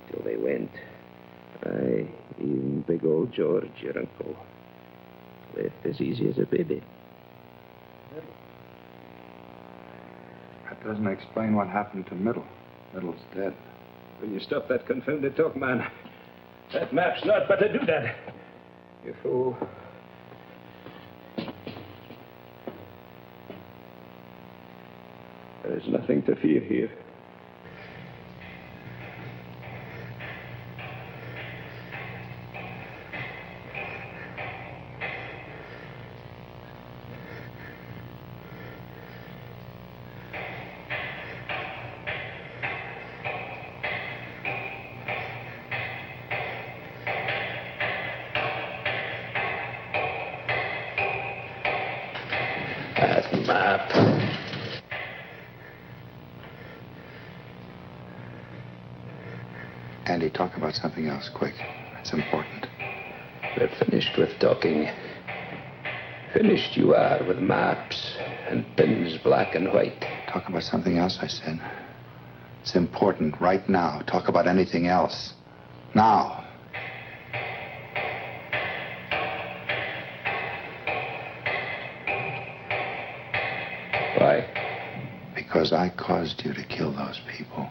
[SPEAKER 2] until they went. Aye, even big old George, your uncle, left as easy as a baby.
[SPEAKER 1] That doesn't explain what happened to Middle. Middle's dead.
[SPEAKER 2] Will you stop that confounded talk, man? That map's not but to do that. You fool. There is nothing to fear here. That map.
[SPEAKER 1] Andy, talk about something else, quick. It's important.
[SPEAKER 2] We're finished with talking. Finished you are with maps and pins black and white.
[SPEAKER 1] Talk about something else, I said. It's important right now. Talk about anything else. Now.
[SPEAKER 2] Why?
[SPEAKER 1] Because I caused you to kill those people.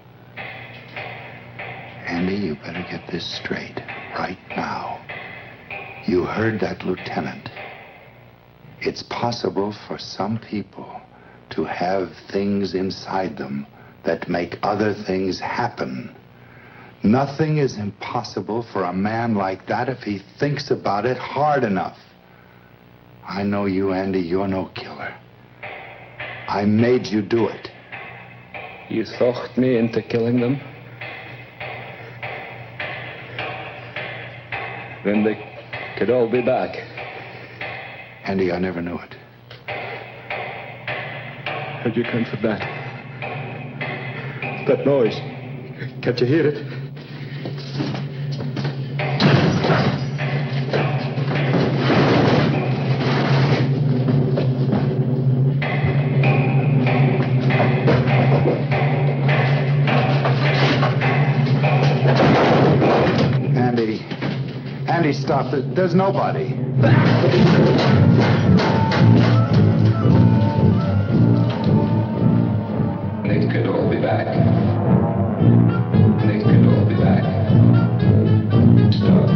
[SPEAKER 1] Andy, you better get this straight right now. You heard that lieutenant. It's possible for some people to have things inside them that make other things happen. Nothing is impossible for a man like that if he thinks about it hard enough. I know you, Andy. You're no killer. I made you do it.
[SPEAKER 2] You talked me into killing them? Then they could all be back.
[SPEAKER 1] Andy, I never knew it.
[SPEAKER 2] How'd you come for that? That noise. Can't you hear it?
[SPEAKER 1] Andy, stop. There's nobody.
[SPEAKER 2] They could all be back. They could all be back. Stop.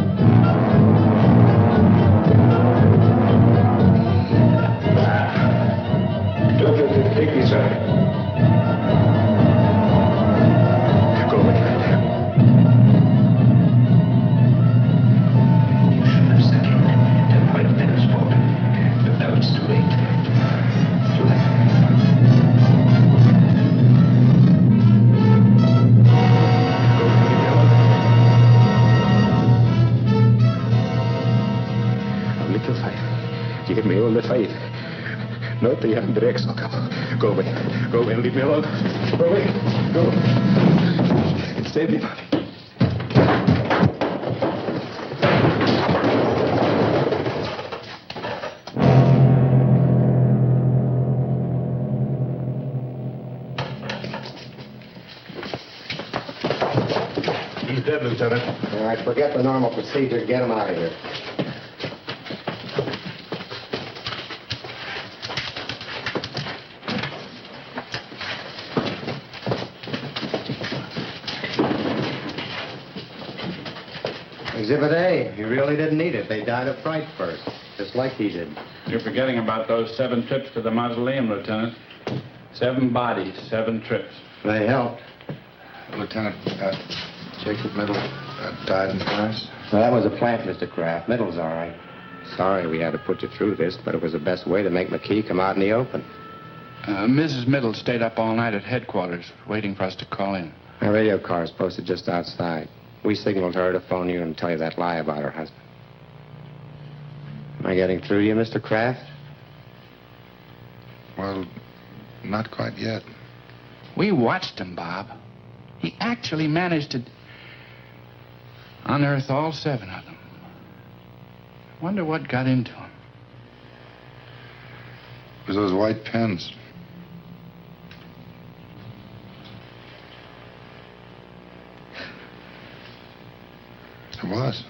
[SPEAKER 2] Don't let them take me, sir. Go with that. You should have settled it 5 minutes more. But now it's too late.
[SPEAKER 12] No te Andrex. Go away. Go away and leave me alone. Go away. Go. Save me, Bobby. He's dead, Lieutenant.
[SPEAKER 4] All right, forget the normal procedure. Get him out of here. Exhibit A. He really didn't need it. They died of fright first, just like he did.
[SPEAKER 9] You're forgetting about those 7 trips to the mausoleum, Lieutenant. 7 bodies, 7 trips.
[SPEAKER 4] They helped.
[SPEAKER 1] Lieutenant, Jacob Middle died in France.
[SPEAKER 2] Well, that was a plant, Mr. Kraft. Middle's all right. Sorry we had to put you through this, but it was the best way to make McKee come out in the open.
[SPEAKER 9] Mrs. Middle stayed up all night at headquarters, waiting for us to call in.
[SPEAKER 2] Our radio car is posted just outside. We signaled her to phone you and tell you that lie about her husband. Am I getting through to you, Mr. Kraft?
[SPEAKER 1] Well, not quite yet.
[SPEAKER 9] We watched him, Bob. He actually managed to unearth all 7 of them. Wonder what got into him.
[SPEAKER 1] It was those white pens. It was.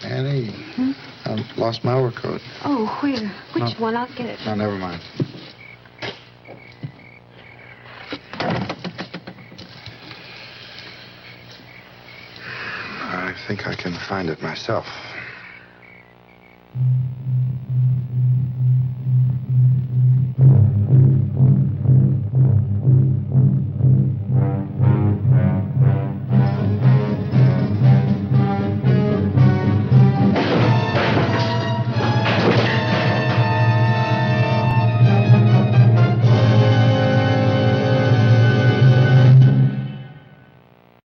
[SPEAKER 1] Annie, I lost my overcoat.
[SPEAKER 10] Oh, where? Which one? I'll get it.
[SPEAKER 1] No, never mind. I think I can find it myself.